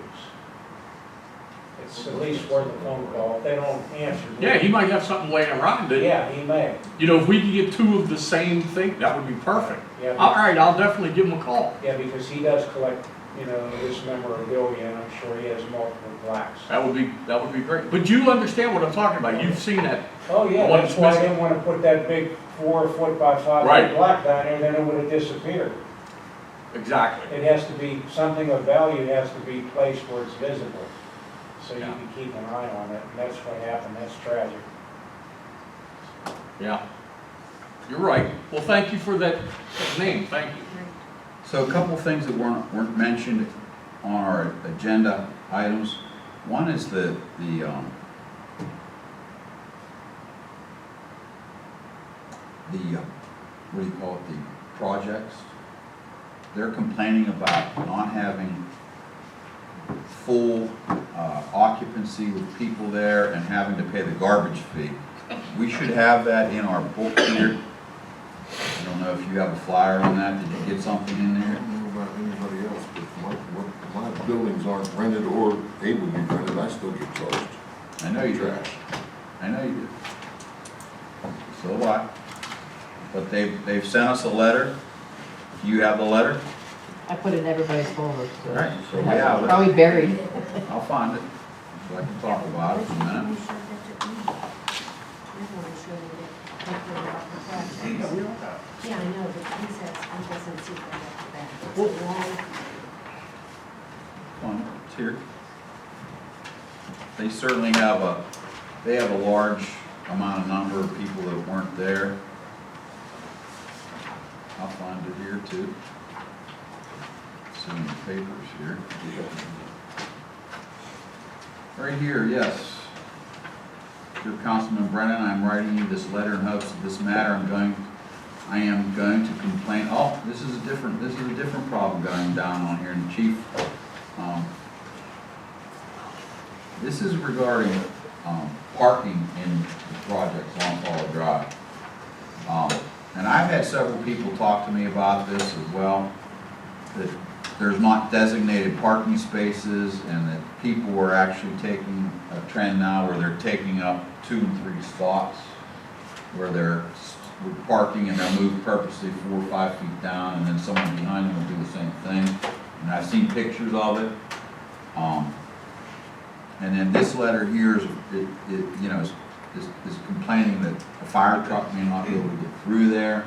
It's at least worth a phone call. If they don't answer. yeah, he might have something laying around that, Yeah, he may. you know, if we could get two of the same thing, that would be perfect. Yeah, All right, I'll definitely give him a call. yeah, because he does collect, you know, this memorabilia, and I'm sure he has multiple plaques. That would be great. But you understand what I'm talking about. You've seen that. Oh, yeah, The one that's that's why I missing. didn't want to put that big 4 foot by 5 Right. foot plaque down there, then it would have disappeared. Exactly. It has to be, something of value has to be placed where it's visible, so you Yeah. can keep an eye on it, and that's what happened, that's tragic. Yeah. You're right. Well, thank you for that name. Thank you. So a couple of things that weren't mentioned on our agenda items. One is what do you call it, the projects. They're complaining about not having full occupancy with people there and having to pay the garbage fee. We should have that in our book here. I don't know if you have a flyer on that. Did you get something in I there? don't know about anybody else, but my buildings aren't rented or able to be rented, I still get charged. I know you do. Trash. I know you do. So do I. But they've sent us a letter. Do you have the letter? I put it in everybody's folder, so. Right, so we It has- have it. Probably buried. I'll find it, so I can talk about it in a minute. Yeah, I know, but he says, I doesn't see that after that. It's a long, Come on, it's here. They certainly have a large number of people that weren't there. I'll find it here too. It's in the papers here. Right here, yes. Dear Councilman Brennan, I'm writing you this letter in hopes of this matter. I am going to complain. Oh, this is a different problem going down on here, and Chief. This is regarding parking in the project on Fall Drive. And I've had several people talk to me about this as well, that there's not designated parking spaces and that people are actually taking a trend now where they're taking up 2 and 3 spots where they're parking and they'll move purposely 4 or 5 feet down, and then someone behind them will do the same thing. And I've seen pictures of it. And then this letter here is complaining that a fire truck may not be able to get through there.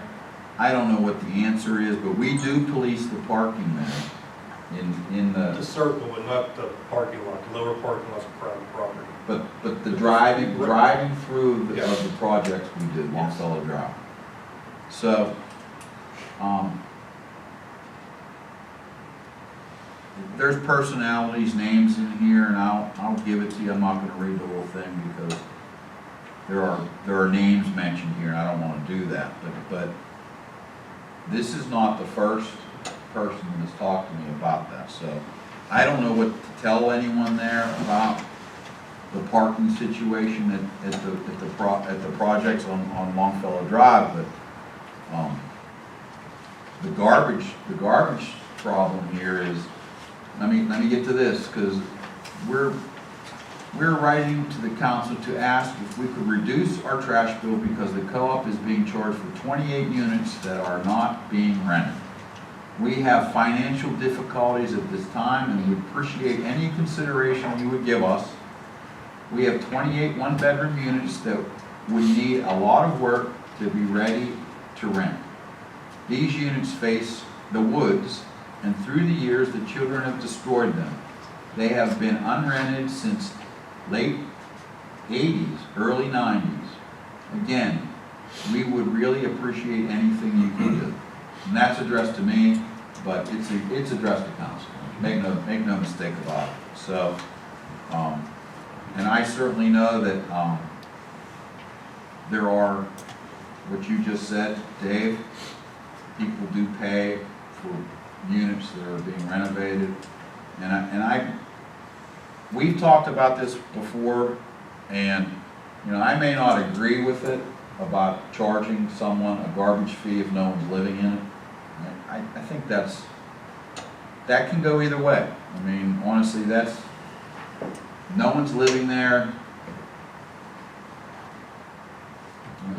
I don't know what the answer is, but we do police the parking there in The the, circle and not the parking lot, the lower parking lot's private property. but the driving through of the projects we do, Longfellow Drive. So, there's personalities, names in here, and I'll give it to you. I'm not gonna read the whole thing because there are names mentioned here, and I don't wanna do that, but this is not the first person that's talked to me about that, so I don't know what to tell anyone there about the parking situation at the projects on Longfellow Drive, but, the garbage problem here is, let me get to this, because we're writing to the council to ask if we could reduce our trash bill because the co-op is being charged for 28 units that are not being rented. We have financial difficulties at this time and we appreciate any consideration you would give us. We have 28 one-bedroom units that would need a lot of work to be ready to rent. These units face the woods, and through the years, the children have destroyed them. They have been unrented since late 80s, early 90s. Again, we would really appreciate anything you can do. And that's addressed to me, but it's addressed to council. Make no mistake about it. So, and I certainly know that there are, what you just said, Dave, people do pay for units that are being renovated. And we've talked about this before, and I may not agree with it about charging someone a garbage fee if no one's living in it. I think that can go either way. I mean, honestly, no one's living there.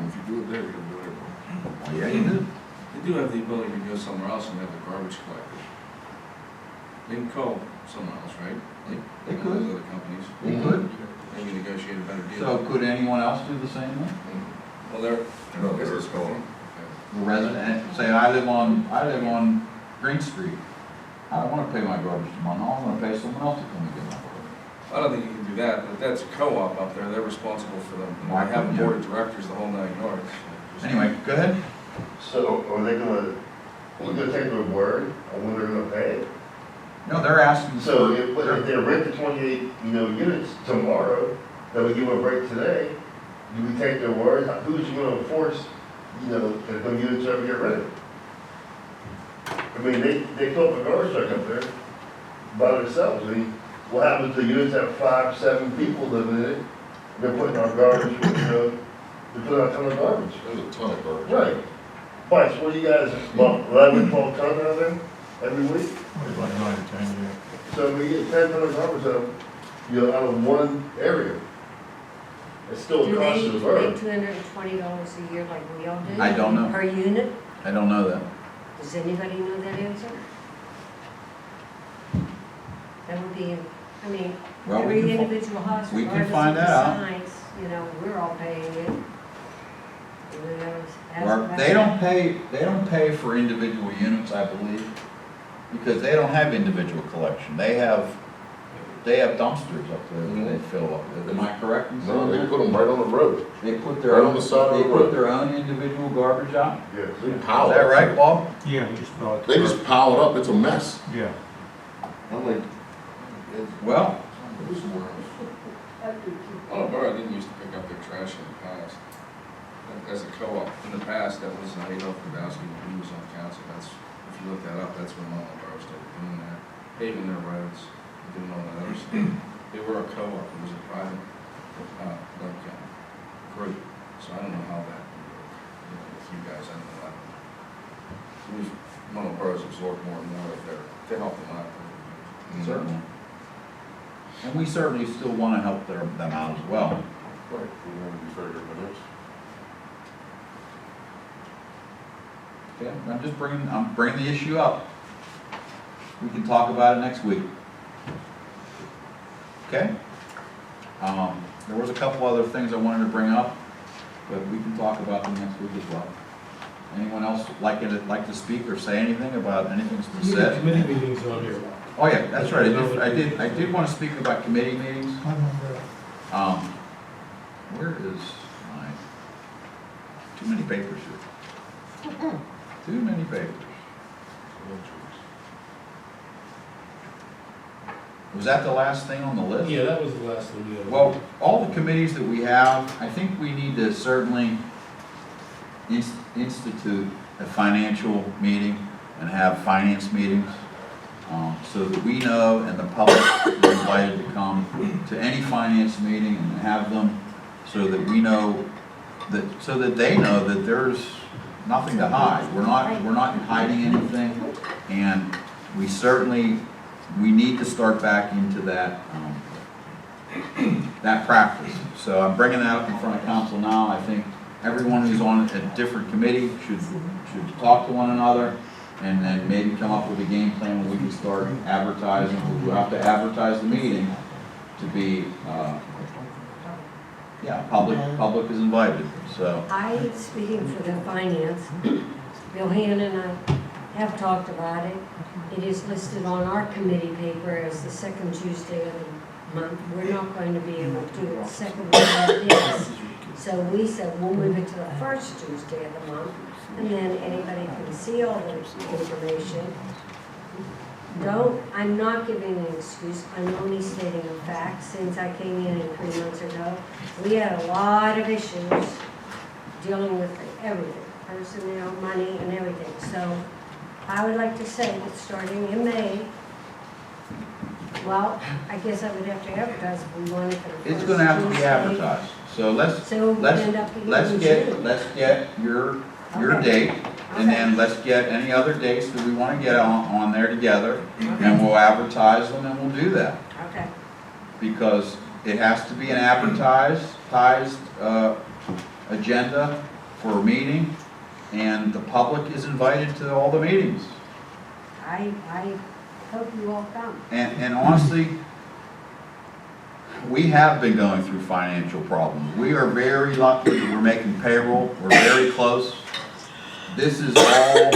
If you do it there, you're gonna do it everywhere. Well, yeah, you do. They do have the ability to go somewhere else and have the garbage collected. They can call somewhere else, right? Like They one of could. those other companies. They could. They can negotiate a better deal. So could anyone else do the same thing? Well, they're. No, they're calling. The resident, say I live on Green Street. I don't wanna pay my garbage to Munhall, I wanna pay someone else to come and get my garbage. I don't think you can do that, but that's a co-op up there, they're responsible for them. Why They have a couldn't you? board of directors, the whole 9 yards. Anyway, go ahead. So are they gonna, we're gonna take their word on when they're gonna pay? No, they're asking So for, if they rent the 28, units tomorrow, that we give them a break today, do we take their word? Who's gonna enforce, that the units ever get rented? I mean, they fill up a garbage truck up there by themselves. I mean, what happens to units that have 5, 7 people living in it? They're putting our garbage, they're putting out a ton of garbage. There's a ton of garbage. Right. Bryce, what do you guys, about 11, 12 tons out of there every week? About 9 or 10, yeah. So we get 10 ton of garbage out of one area. It's still Do a cost they to the borough. make $220 a year like we all do? I don't know. Per unit? I don't know that. Does anybody know that answer? That would be, I mean, Well, we every can fi- individual house, we can regardless find of the that out. size, we're all paying it. And then I was asked Or about they that. don't pay for individual units, I believe, because they don't have individual collection. They have dumpsters up there that they fill up with. Am I correct in No, saying they that? put them right on the road. They put their right own, on the side of they the put road. their own individual garbage out? Yes. They Is pile that it. right, Bob? Yeah, you just about. They just pile it up, it's a mess. Yeah. I'm like, Well, do somewhere else. Munhall Borough didn't used to pick up their trash in the past. As a co-op, in the past, that was Adolph Grabowski, when he was on council, if you look that up, that's when Munhall Borough started doing that, paving their roads, doing all that other stuff. They were a co-op, it was a private, group, so I don't know how that, with you guys, I don't know that. Munhall Borough's absorbed more and more of to help them out. certainly. And we certainly still want to help them out as well. Right, we want to be fair to everybody else. Okay, I'm bringing the issue up. We can talk about it next week. Okay? There was a couple other things I wanted to bring up, but we can talk about them next week as well. Anyone else like to speak or say anything about anything that's been You got said? committee meetings on here. Oh, yeah, that's right, I did want to speak about committee meetings. I remember, Where is my, too many papers here. Too many papers. Was that the last thing on the list? Yeah, that was the last one we had. Well, all the committees that we have, I think we need to certainly institute a financial meeting and have finance meetings, so that we know and the public is invited to come to any finance meeting and have them, so that we know that, so that they know that there's nothing to hide. We're not hiding anything, and we need to start back into that, that practice. So I'm bringing that up in front of council now. I think everyone who's on a different committee should talk to one another, and then maybe come up with a game plan where we can start advertising. We'll have to advertise the meeting to be, public is invited, so. Speaking for the finance, Bill Hannon and I have talked about it. It is listed on our committee paper as the second Tuesday of the month. We're not going to be able to do it the second one like this. So we said we'll move it to the first Tuesday of the month, and then anybody can see all the information. I'm not giving an excuse, I'm only stating a fact. Since I came in 3 months ago, we had a lot of issues dealing with everything, personnel, money, and everything. So I would like to say that starting in May, well, I guess I would have to advertise if we wanted for the first It's gonna have to be Tuesday. advertised, so we'll end up getting let's June. get your Okay. date, and Okay. then let's get any other dates that we wanna get on there together, and we'll advertise them, and we'll do that. Okay. Because it has to be an advertised, agenda for a meeting, and the public is invited to all the meetings. I hope you all come. And honestly, we have been going through financial problems. We are very lucky that we're making payroll, we're very close. This is all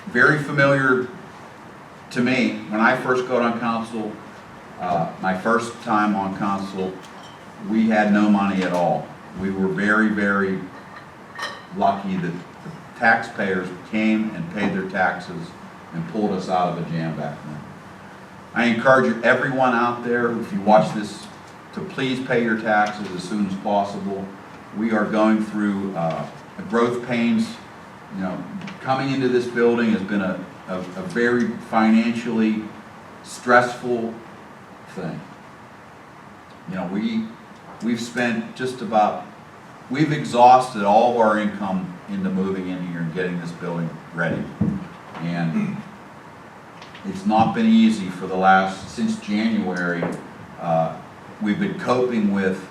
very familiar to me. When I first got on council, my first time on council, we had no money at all. We were very, very lucky that the taxpayers came and paid their taxes and pulled us out of a jam back then. I encourage everyone out there, if you watch this, to please pay your taxes as soon as possible. We are going through growth pains. You know, coming into this building has been a very financially stressful thing. You know, we've spent we've exhausted all of our income into moving in here and getting this building ready. And it's not been easy for since January. We've been coping with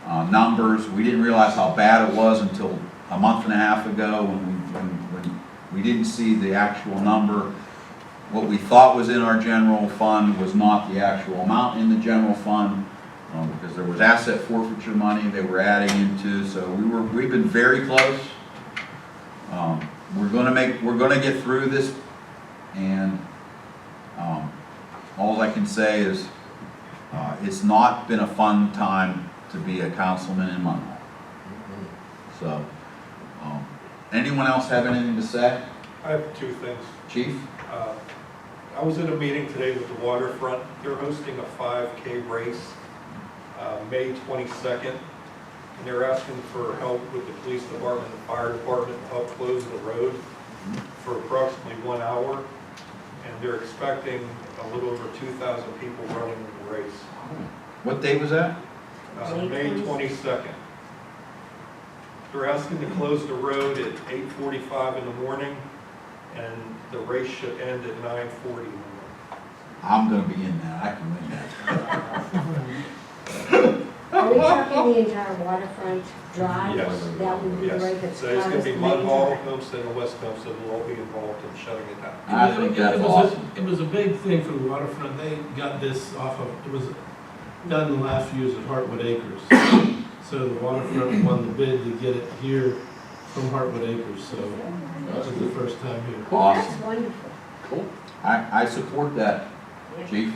numbers. We didn't realize how bad it was until a month and a half ago when we didn't see the actual number. What we thought was in our general fund was not the actual amount in the general fund, because there was asset forfeiture money they were adding into. So we've been very close. We're gonna get through this, and all I can say is it's not been a fun time to be a councilman in Munhall. So, anyone else have anything to say? I have two things. Chief? I was in a meeting today with the waterfront. They're hosting a 5K race, May 22nd. And they're asking for help with the police department and fire department to help close the road for approximately 1 hour. And they're expecting a little over 2,000 people running the race. What day was that? May 22nd. They're asking to close the road at 8:45 in the morning, and the race should end at 9:40 in the morning. I'm gonna be in that, I can win that. Are we talking the entire waterfront drive? Yes. That would be right. Yes, so it's going to be Munhall, Homestead, and West Homestead will all be involved in shutting it down. I think that's awesome. It was a big thing for the waterfront. They got this off of, it was done in the last few years at Hartwood Acres. So the waterfront won the bid to get it here from Hartwood Acres, so that was the first time here. That's Awesome. wonderful. Cool. I support that, Yeah. chief.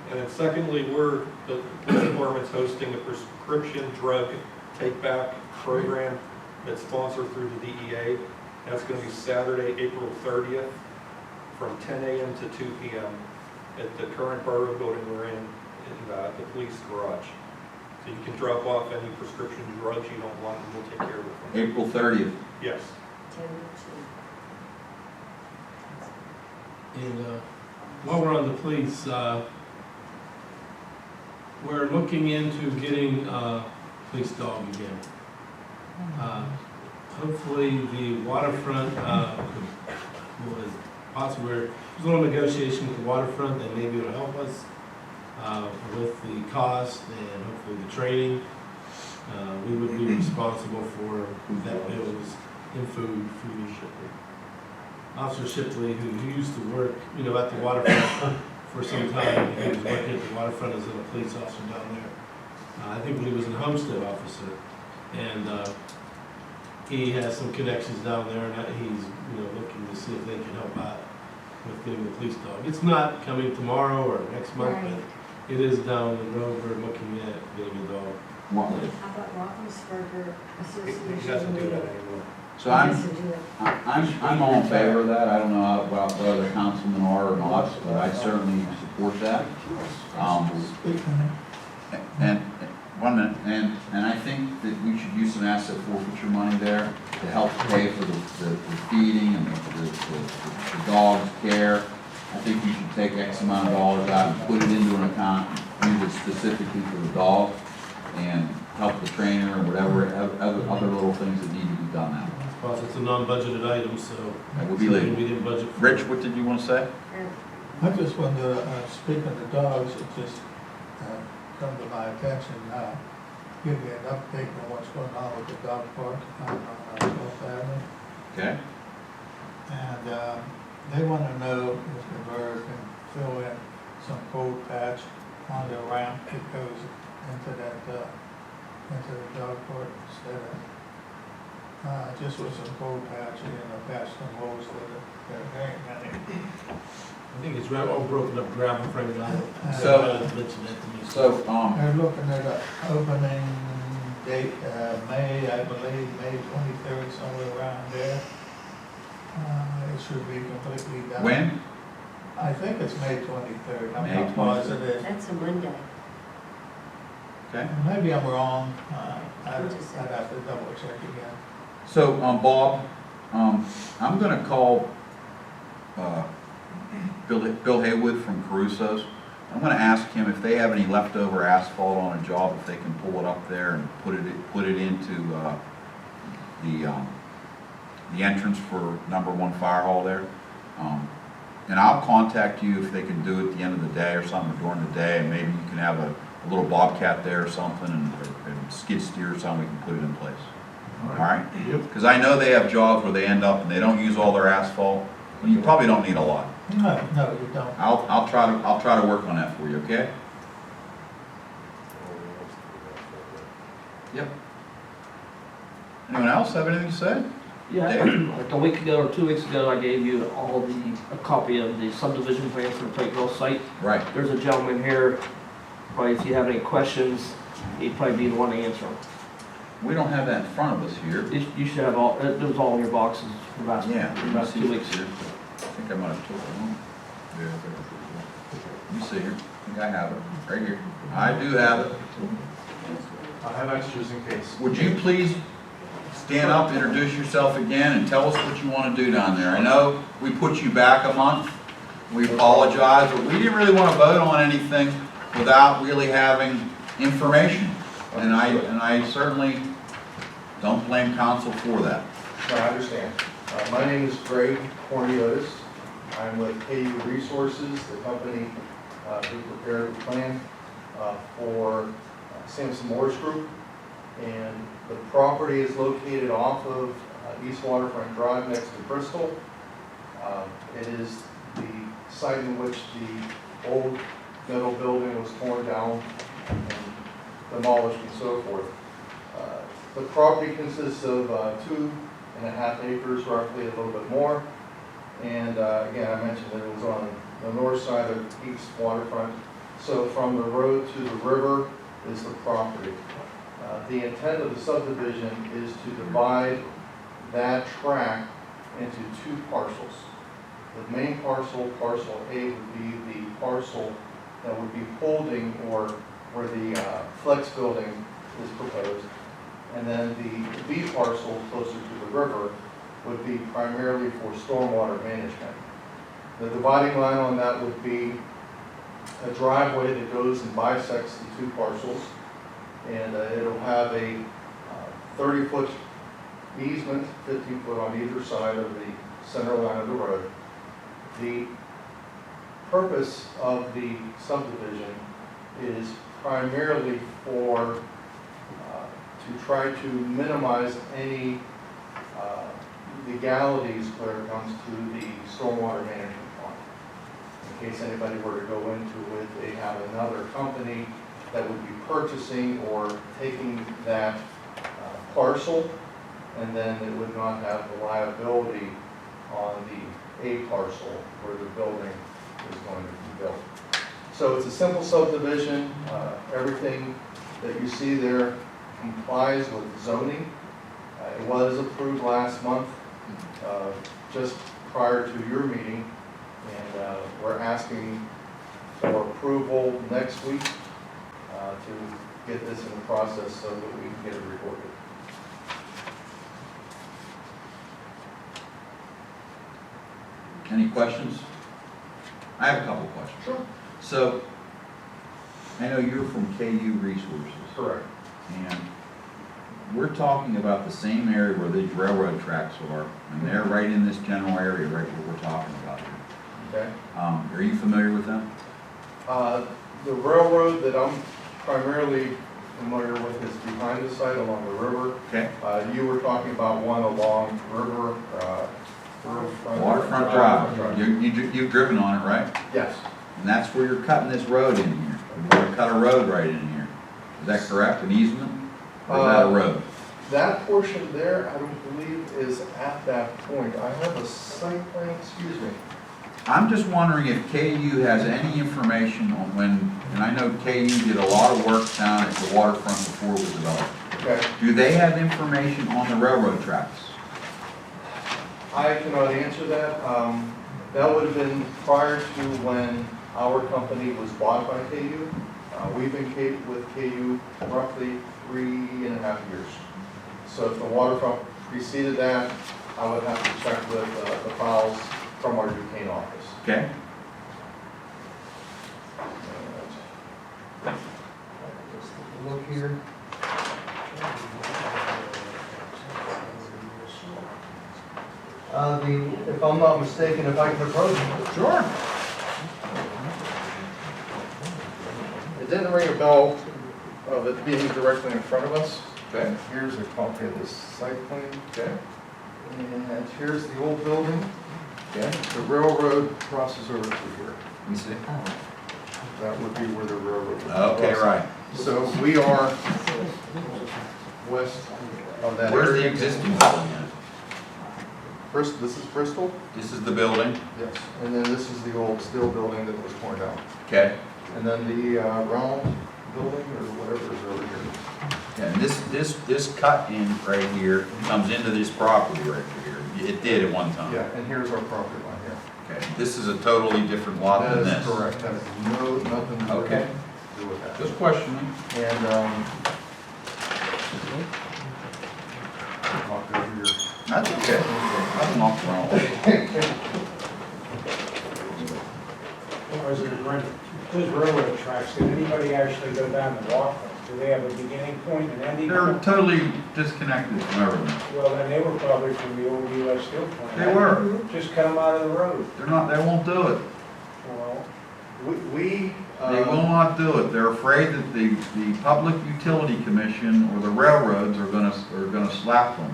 And then secondly, the police department's hosting a prescription drug take-back program that's sponsored through the DEA. That's going to be Saturday, April 30th, from 10 a.m. to 2 p.m. at the current borough building we're in the police garage. So you can drop off any prescription drugs you don't want, and we'll take care of it. for you. April 30th. Yes. 10 to And while we're on the police, we're looking into getting a police dog again. Hopefully the waterfront, was possible, there's a little negotiation with the waterfront that maybe it'll help us with the cost and hopefully the training. We would be responsible for that bills in food and shipping. Officer Shipley, who used to work, at the waterfront for some time, he was working at the waterfront as a police officer down there. I think when he was an homestead officer, and he has some connections down there, and he's looking to see if they can help out with getting the police dog. It's not coming tomorrow or next month, Right. but it is down the road. We're looking at getting a dog. How about Roethlisberger Association? He doesn't do that anymore. So He I'm, doesn't do it. I'm all in favor of that. I don't know about what other councilmen are or not, but I certainly support that. And, 1 minute, and I think that we should use some asset forfeiture money there to help pay for the feeding and the dog's care. I think we should take X amount of dollars out and put it into an account, use it specifically for the dog, and help the trainer or whatever, other little things that need to be done now. Plus, it's a non-budgeted item, so. That would be legal. We didn't budget for. Rich, what did you want to say? I just wanted to, speaking of dogs, it just come to my attention, give you an update on what's going on with the dog park on 12th Avenue. Okay. And they want to know if the borough can fill in some cold patch on the ramp that goes into that, into the dog park instead of, just with some cold patch, patch some holes that there ain't many. I think it's all broken up gravel frame now. So- Mention that to me. So, They're looking at an opening date, May, I believe, May 23rd, somewhere around there. It should be completely done. when? I think it's May 23rd, I'm May not 23rd. positive. That's a Monday. Okay. Maybe I'm wrong, I'd have to double check again. So, Bob, I'm gonna call, Bill Haywood from Caruso's. I'm gonna ask him if they have any leftover asphalt on a job, if they can pull it up there and put it into, the entrance for #1 fire hall there. And I'll contact you if they can do it at the end of the day or something, or during the day, and maybe you can have a little bobcat there or something, and skid steer or something, we can put it in place. All right? Because I know they have jobs where they end up and they don't use all their asphalt, but you probably don't need a lot. No, you don't. I'll try to work on that for you, okay? Yep. Anyone else have anything to say? Yeah, Dave? like a week ago or 2 weeks ago, I gave you a copy of the subdivision plan for the Pikeville site. Right. There's a gentleman here, probably if you have any questions, he'd probably be the one to answer them. We don't have that in front of us here. You should have all, it was all in your boxes for about, Yeah. for about 2 weeks. Here. I think I might have took it home. Let me see here. I think I have it, right here. I do have it. I have extras in case. Would you please stand up, introduce yourself again, and tell us what you want to do down there? I know we put you back a month. We apologize, but we didn't really want to vote on anything without really having information. And I certainly don't blame council for that. No, I understand. My name is Greg Cornelius. I'm with KU Resources, the company who prepared the plan for Sampson Morris Group. And the property is located off of East Waterfront Drive next to Bristol. It is the site in which the old metal building was torn down and demolished and so forth. The property consists of 2 1.5 acres roughly, a little bit more. And again, I mentioned that it was on the north side of East Waterfront. So from the road to the river is the property. The intent of the subdivision is to divide that tract into 2 parcels. The main parcel, parcel A, would be the parcel that would be holding or where the flex building is proposed. And then the B parcel closer to the river would be primarily for stormwater management. The dividing line on that would be a driveway that goes and bisects the 2 parcels. And it'll have a 30-foot easement, 15-foot on either side of the center line of the road. The purpose of the subdivision is primarily for to try to minimize any legalities when it comes to the stormwater management fund. In case anybody were to go into it, they have another company that would be purchasing or taking that parcel, and then it would not have the liability on the A parcel where the building is going to be built. So it's a simple subdivision. Everything that you see there complies with zoning. It was approved last month, just prior to your meeting, and we're asking for approval next week to get this in the process so that we can get it recorded. Any questions? I have a couple questions. Sure. So, I know you're from KU Resources. Correct. And we're talking about the same area where these railroad tracks are, and they're right in this general area, right where we're talking about here. Okay. Are you familiar with them? The railroad that I'm primarily familiar with is behind the site along the river. Okay. You were talking about one along river, Waterfront Drive. You've driven on it, right? Yes. And that's where you're cutting this road in here. You're going to cut a road right in here. Is that correct? An easement? Or is that a road? That portion there, I don't believe, is at that point. I have a site plan, excuse me. I'm just wondering if KU has any information on when, and I know KU did a lot of work down at the waterfront before it was developed. Okay. Do they have information on the railroad tracks? I cannot answer that. That would have been prior to when our company was bought by KU. We've been with KU roughly 3.5 years. So if the waterfront preceded that, I would have to check with the files from our Duquesne office. Okay. Look here. If I'm not mistaken, if I can approach it. Sure. It didn't ring a bell of it being directly in front of us. Okay. Here's a copy of the site plan. Okay. And here's the old building. Okay. The railroad crosses over through here. Let me see. That would be where the railroad would Okay, cross. right. So we are west of that Where's the area. existing building at? First, this is Bristol. This is the building? Yes. And then this is the old steel building that was torn down. Okay. And then the round building or whatever is over here. Yeah, and this cut in right here comes into this property right here. It did at one time. Yeah, and here's our property line here. Okay. This is a totally different lot than this. That is correct. That has nothing to Okay. do with that. Just questioning. And, walk over here. That's okay. Nothing off wrong. President Brennan, those railroad tracks, did anybody actually go down and walk them? Do they have a beginning point and ending They're point? totally disconnected from everything. Well, then they were probably from the old US Steel plant. They were. Just cut them out of the road. They're not, they won't do it. Well, They will not do it. They're afraid that the Public Utility Commission or the railroads are gonna slap them.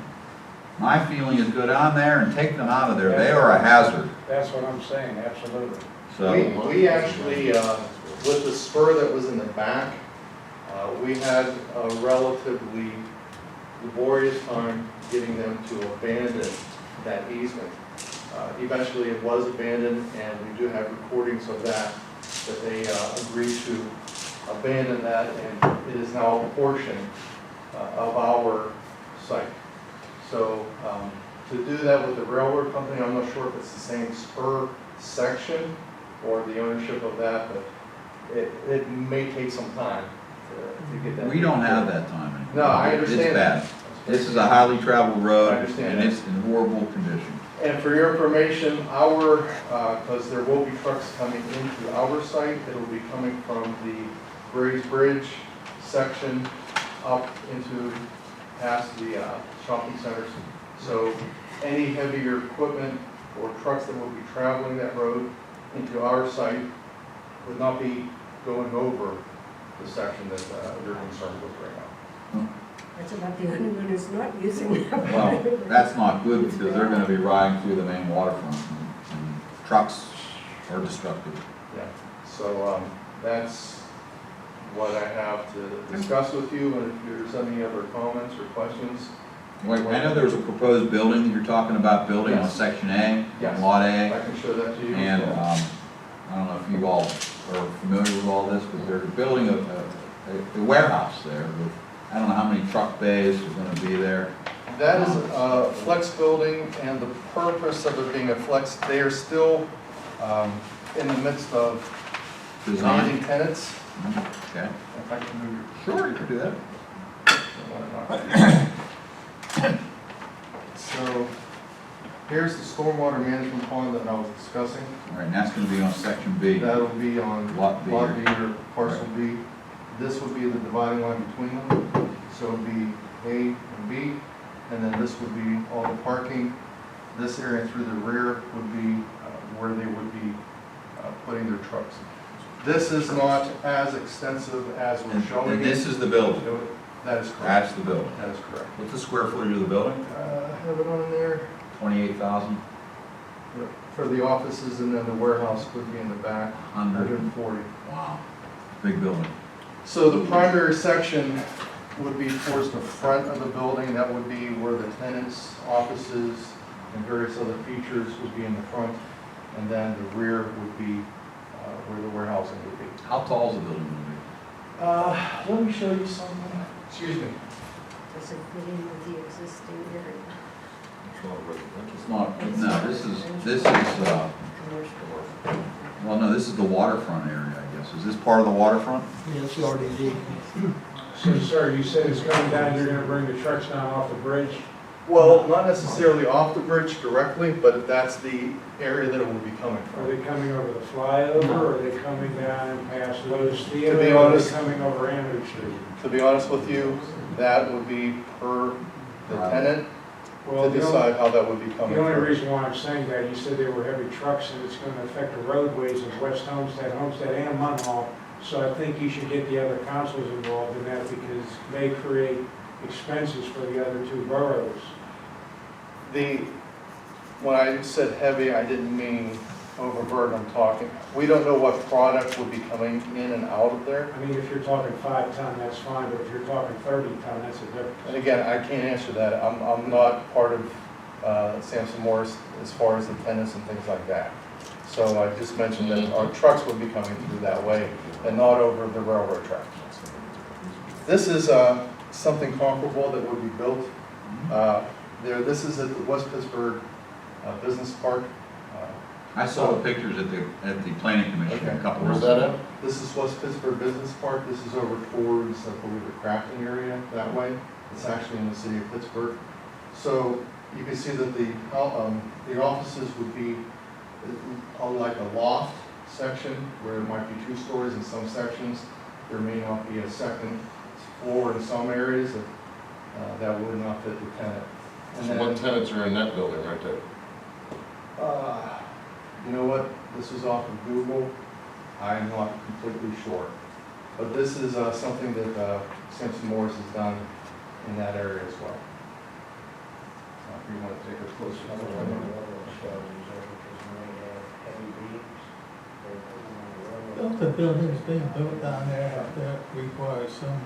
My feeling is go down there and take them out of there. They are a hazard. that's what I'm saying, absolutely. So, We actually, with the spur that was in the back, we had a relatively laborious time getting them to abandon that easement. Eventually, it was abandoned, and we do have recordings of that they agreed to abandon that, and it is now a portion of our site. So to do that with the railroad company, I'm not sure if it's the same spur section or the ownership of that, but it may take some time to get that. We don't have that time anymore. No, I understand It's that. bad. This is a highly traveled road, I understand and that. it's in horrible condition. And for your information, because there will be trucks coming into our site, it'll be coming from the Grays Bridge section up into past the shopping centers. So any heavier equipment or trucks that will be traveling that road into our site would not be going over the section that you're concerned with right now. That's about the only one who's not using it. Well, that's not good because they're gonna be riding through the main waterfront and trucks are destructive. Yeah, so that's what I have to discuss with you, and if there's any other comments or questions. Wait, I know there's a proposed building that you're talking about building on Yes. Section A, Yes. Lot I A. can show that to you. And I don't know if you all are familiar with all this, but they're building a warehouse there with, I don't know how many truck bays are gonna be there. That is a flex building, and the purpose of it being a flex, they are still in the midst of Design. landing tenants. Okay. If I can move Sure, you can do that. your. So here's the stormwater management pond that I was discussing. All right, and that's gonna be on Section B. That'll be on Lot B. Lot B or parcel B. This would be the dividing line between them. So it would be A and B, and then this would be all the parking. This area through the rear would be where they would be putting their trucks. This is not as extensive as we're showing. And this is the building. That is correct. That's the building. That is correct. What's the square footage of the building? I have it on there 28,000? for the offices, and then the warehouse would be in the back, 140. Wow, big building. So the primary section would be towards the front of the building. That would be where the tenants' offices and various other features would be in the front. And then the rear would be where the warehousing would be. How tall is the building gonna Let me show you something. Excuse me. Does it fit in with the existing area? be? It's not, no, this is, Commercial. well, no, this is the waterfront area, I guess. Is this part of the waterfront? Yes, you already did. So, sir, you said it's coming down, you're gonna bring the trucks down off the bridge? Well, not necessarily off the bridge directly, but that's the area that it would be coming Are from. they coming over the flyover, or are they coming down past Lowe's Theater? To be or are they honest- coming over Andrew Street? To be honest with you, that would be per the tenant Well, to the decide how that would be coming only through. reason why I'm saying that, you said they were heavy trucks, and it's gonna affect the roadways of West Homestead, Homestead, and Munhall. So I think you should get the other councils involved in that, because it may create expenses for the other two boroughs. When I said heavy, I didn't mean overburden, I'm talking, we don't know what product would be coming in and out of there. I mean, if you're talking 5 ton, that's fine, but if you're talking 30 ton, that's a difference. And again, I can't answer that. I'm not part of Sampson Morris as far as the tenants and things like that. So I just mentioned that our trucks would be coming through that way and not over the railroad track. This is something comparable that would be built this is at the West Pittsburgh Business Park. I saw the pictures at the planning commission a couple Where's months that ago. at? This is West Pittsburgh Business Park. This is over towards, I believe, the crafting area that way. It's actually in the city of Pittsburgh. So you can see that the offices would be on like a loft section where it might be 2 stories in some sections. There may not be a second floor in some areas that would not fit the tenant. And So what tenants are in that building right there? You know what? This is off of Google. I'm not completely sure. But this is something that Sampson Morris has done in that area as well. If you want to take a closer look. Don't the buildings being built down there that require some,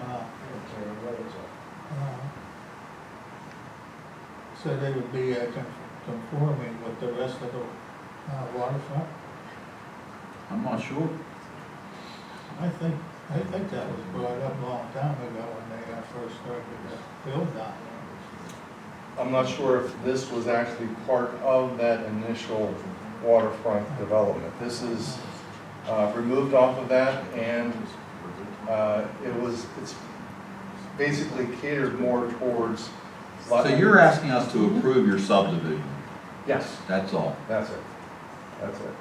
so they would be conforming with the rest of the waterfront? I'm not sure. I think that was brought up a long time ago when they first started to build down there. I'm not sure if this was actually part of that initial waterfront development. This is removed off of that, and it's basically catered more towards. So you're asking us to approve your subdivision? Yes, That's all? that's it. That's it.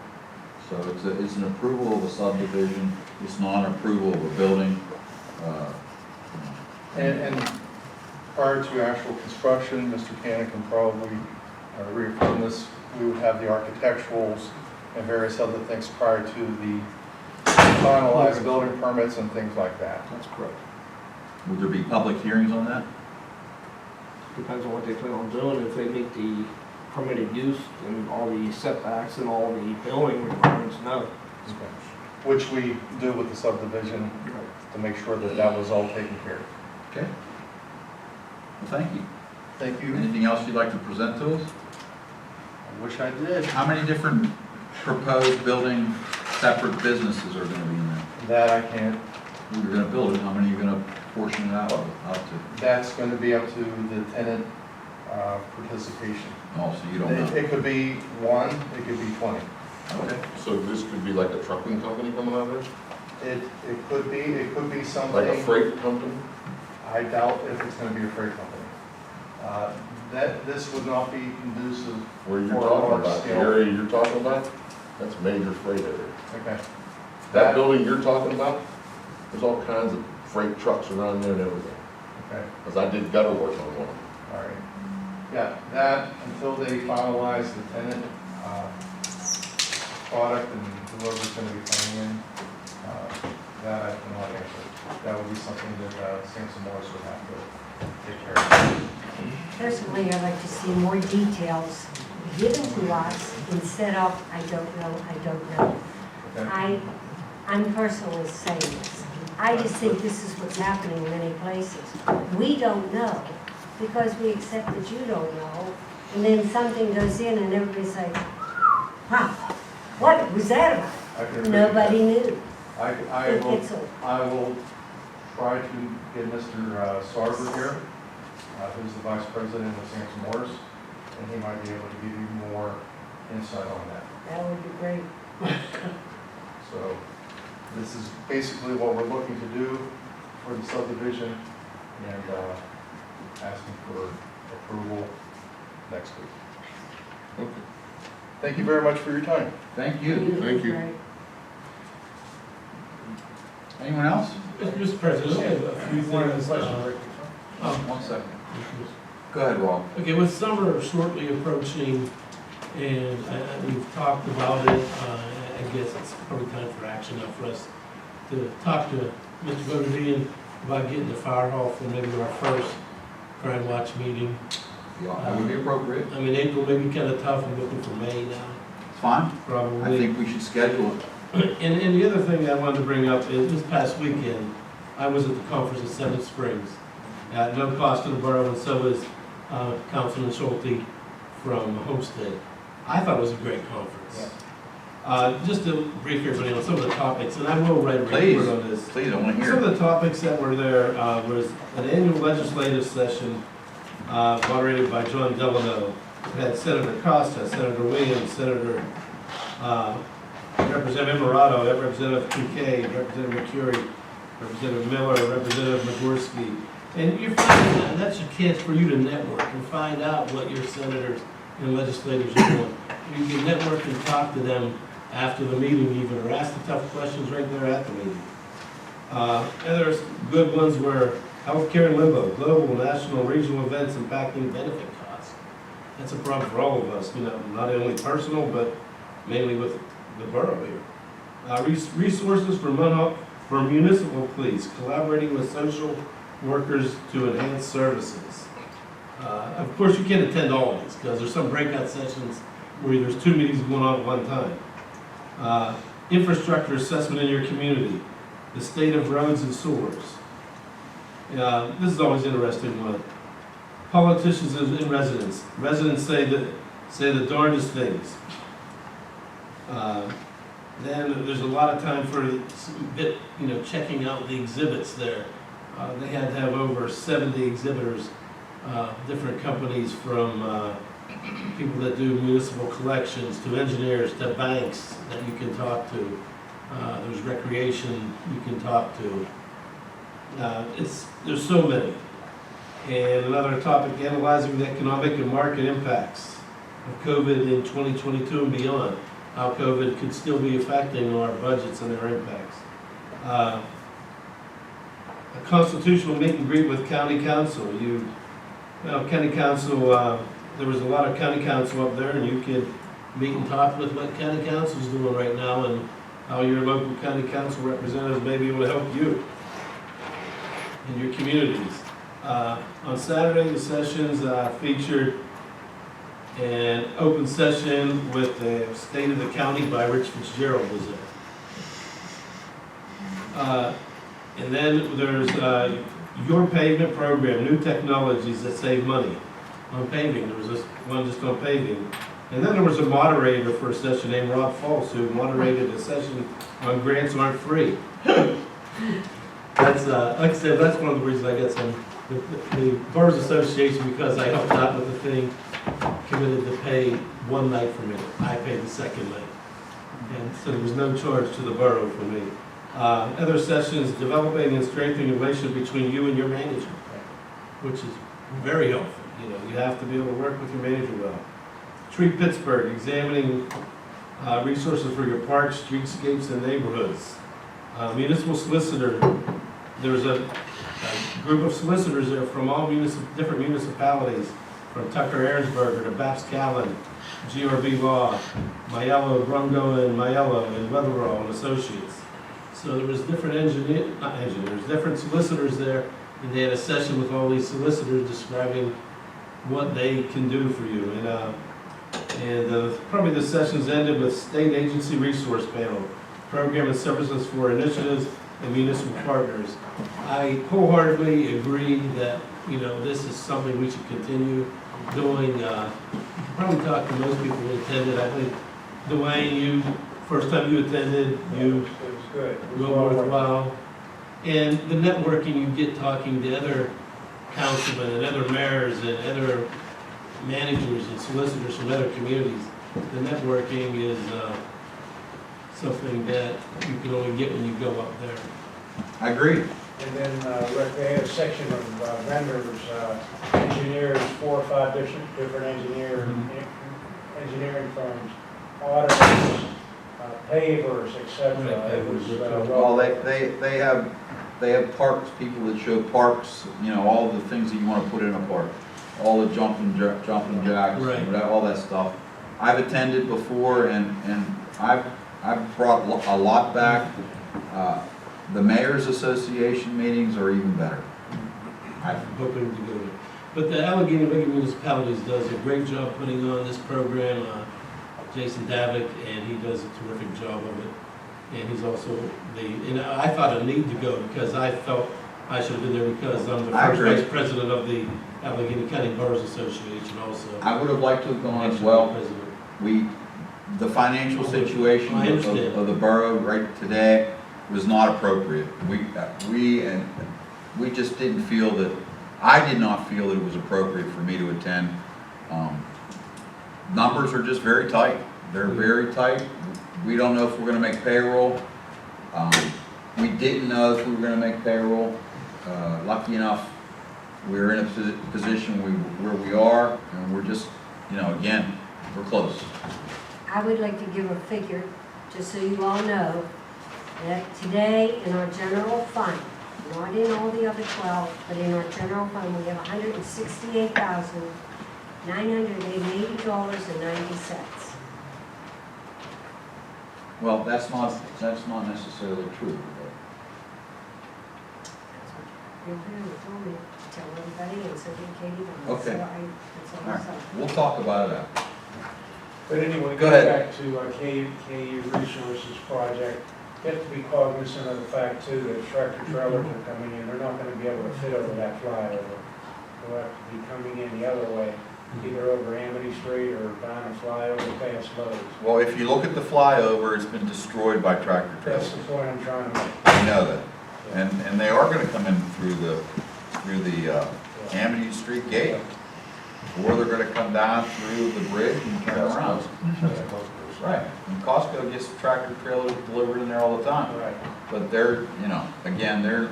So it's an approval of a subdivision, it's not an approval of a building. And prior to actual construction, Mr. Cannon can probably reaffirm this, we would have the architecturals and various other things prior to the finalized building permits and things like that. That's correct. Would there be public hearings on that? Depends on what they plan on doing, if they meet the permitted use and all the setbacks and all the building requirements, no. Which we do with the subdivision to make sure that that was all taken care of. Okay. Well, thank you. Thank you. Anything else you'd like to present to us? I wish I did. How many different proposed building separate businesses are gonna be in there? That I can't. You're gonna build it, how many are you gonna portion it out to? That's going to be up to the tenant participation. Oh, so you don't know? It could be 1, it could be 20. Okay. So this could be like a trucking company coming out of there? It could be something. Like a freight company? I doubt if it's going to be a freight company. This would not be conducive Where you're for a talking large about, the scale. area you're talking about, that's major freight area. Okay. That building you're talking about, there's all kinds of freight trucks around there and everything. Okay, Because I did gutter work on one. all right. Yeah, that, until they finalize the tenant product and whoever's going to be coming in, that I cannot answer. That would be something that Sampson Morris would have to take care of. Personally, I'd like to see more details given to us instead of, I don't know. Okay. I'm personally saying this. I just think this is what's happening in many places. We don't know because we accept that you don't know. And then something goes in and everybody's like, wow, what was that about? I can agree with Nobody that. knew. I will try to get Mr. Sarver here, who's the vice president of Sampson Morris, and he might be able to give you more insight on that. That would be great. So this is basically what we're looking to do for the subdivision and asking for approval next week. Okay. Thank you very much for your time. Thank you. Thank you. Right. Anyone else? Mr. President, I have a few things. One second. Go ahead, Rob. Okay, with summer shortly approaching, and we've talked about it, I guess it's probably time for action now for us to talk to Mr. Boderian about getting the fire hall for maybe our first crime watch meeting. Yeah, that would be appropriate. I mean, April may be kind of tough, I'm looking for May now, It's fine. probably. I think we should schedule it. And the other thing I wanted to bring up is this past weekend, I was at the conference at Seven Springs at no cost to the borough, and so was Councilman Schulte from Homestead. I thought it was a great conference. Just to brief everybody on some of the topics, and I will write a report on this. Please, I want to hear Some it. of the topics that were there was an annual legislative session moderated by John Delano. It had Senator Costa, Senator Williams, Senator Representative Morado, Representative Kincaid, Representative McCurry, Representative Miller, Representative Nagorski. And you're finding that, that's a chance for you to network and find out what your senators and legislators are doing. You can network and talk to them after the meeting even, or ask the tough questions right there at the meeting. And there's good ones where healthcare and limbo, global, national, regional events impacting benefit costs. That's a problem for all of us, you know, not only personal, but mainly with the borough here. Resources for municipal police, collaborating with social workers to enhance services. Of course, you can't attend all of these because there's some breakout sessions where there's 2 meetings going on at one time. Infrastructure assessment in your community, the state of roads and sewers. This is always interesting when politicians and residents. Residents say the darndest things. Then there's a lot of time for checking out the exhibits there. They had to have over 70 exhibitors, different companies from people that do municipal collections to engineers to banks that you can talk to. There's recreation you can talk to. There's so many. And another topic, analyzing the economic and market impacts of COVID in 2022 and beyond. How COVID could still be affecting our budgets and their impacts. A constitutional meet and greet with county council. County council, there was a lot of county council up there, and you could meet and talk with what county council's doing right now and how your local county council representatives may be able to help you in your communities. On Saturday, the sessions featured an open session with the State of the County by Rich Fitzgerald was there. And then there's your pavement program, new technologies that save money on paving. There was this one just on paving. And then there was a moderator for a session named Rob False who moderated a session on grants aren't free. That's, like I said, that's one of the reasons I got the Boroughs Association, because I helped out with the thing, committed to pay one night for me. I paid the second night. And so there was no charge to the borough for me. Other sessions, developing and strengthening the relationship between you and your manager, which is very helpful. You have to be able to work with your manager well. Treat Pittsburgh, examining resources for your parks, streetscapes, and neighborhoods. Municipal solicitor, there's a group of solicitors there from all different municipalities, from Tucker Aaronsburger to Babs Callen, GRB Law, Maiello, Brungo, and Maiello, and Weatherall and Associates. So there was different different solicitors there, and they had a session with all these solicitors describing what they can do for you. And probably the sessions ended with State Agency Resource Panel, Program and Services for Initiatives and Municipal Partners. I wholeheartedly agree that, this is something we should continue doing. You can probably talk to most people who attended. I think, Dwayne, first time you attended, It was good. It was real worthwhile. And the networking you get talking to other councilmen and other mayors and other managers and solicitors from other communities. The networking is something that you can only get when you go up there. I agree. And then, Rick, they had a section of vendors, engineers, 4 or 5 different engineering firms, auditors, pavers, etc. It was, Well, they have parks, people that show parks, all the things that you want to put in a park, all the jumping jacks, Right. all that stuff. I've attended before, and I've brought a lot back. The Mayor's Association meetings are even better. I'm hoping to go there. But the Allegheny League of Municipalities does a great job putting on this program. Jason Davick, and he does a terrific job of it. And he's also and I thought I need to go because I felt I should have been there because I'm the first vice president of the Allegheny County Boroughs Association also. I would have liked to have gone as well. The financial situation of the borough right today was not appropriate. We just didn't feel that, I did not feel that it was appropriate for me to attend. Numbers are just very tight. They're very tight. We don't know if we're going to make payroll. We didn't know if we were going to make payroll. Lucky enough, we're in a position where we are, and we're just, again, we're close. I would like to give a figure, just so you all know, that today in our general fund, not in all the other 12, but in our general fund, we have $168,980.90. Well, that's not necessarily true. Your parents told me to tell everybody, and so did Katie. Okay. So that's all All I right, said. we'll talk about it after. But anyway, Go going ahead. back to KU Resources Project, you have to be cognizant of the fact too that tractor trailers are coming in, they're not gonna be able to fit over that flyover. will have to be coming in the other way, either over Amity Street or down a flyover past Lowe's. Well, if you look at the flyover, it's been destroyed by tractor That's trailers. the point I'm trying to make. I know that. And they are gonna come in through the Amity Street gate. Or they're gonna come down through the bridge and turn around. Right, and Costco gets tractor trailers delivered in there all the time. Right. But they're, again,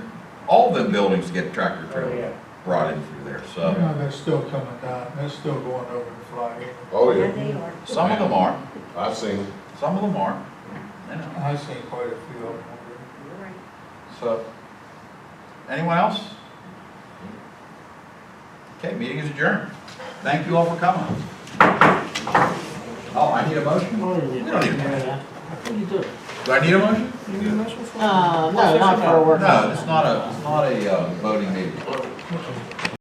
all of them buildings get tractor Oh, trailers yeah. brought in through there, so. They're still coming down, they're still going over the flyover. Oh, Yeah, yeah, they are. Some of them are, I've seen them. some of them are, I've seen quite a few of them. Right. so. Anyone else? Okay, meeting is adjourned. Thank you all for coming. Oh, I need a motion? We don't need a motion. You do. Do I need a motion? No, not for a work. No, it's not a voting meeting.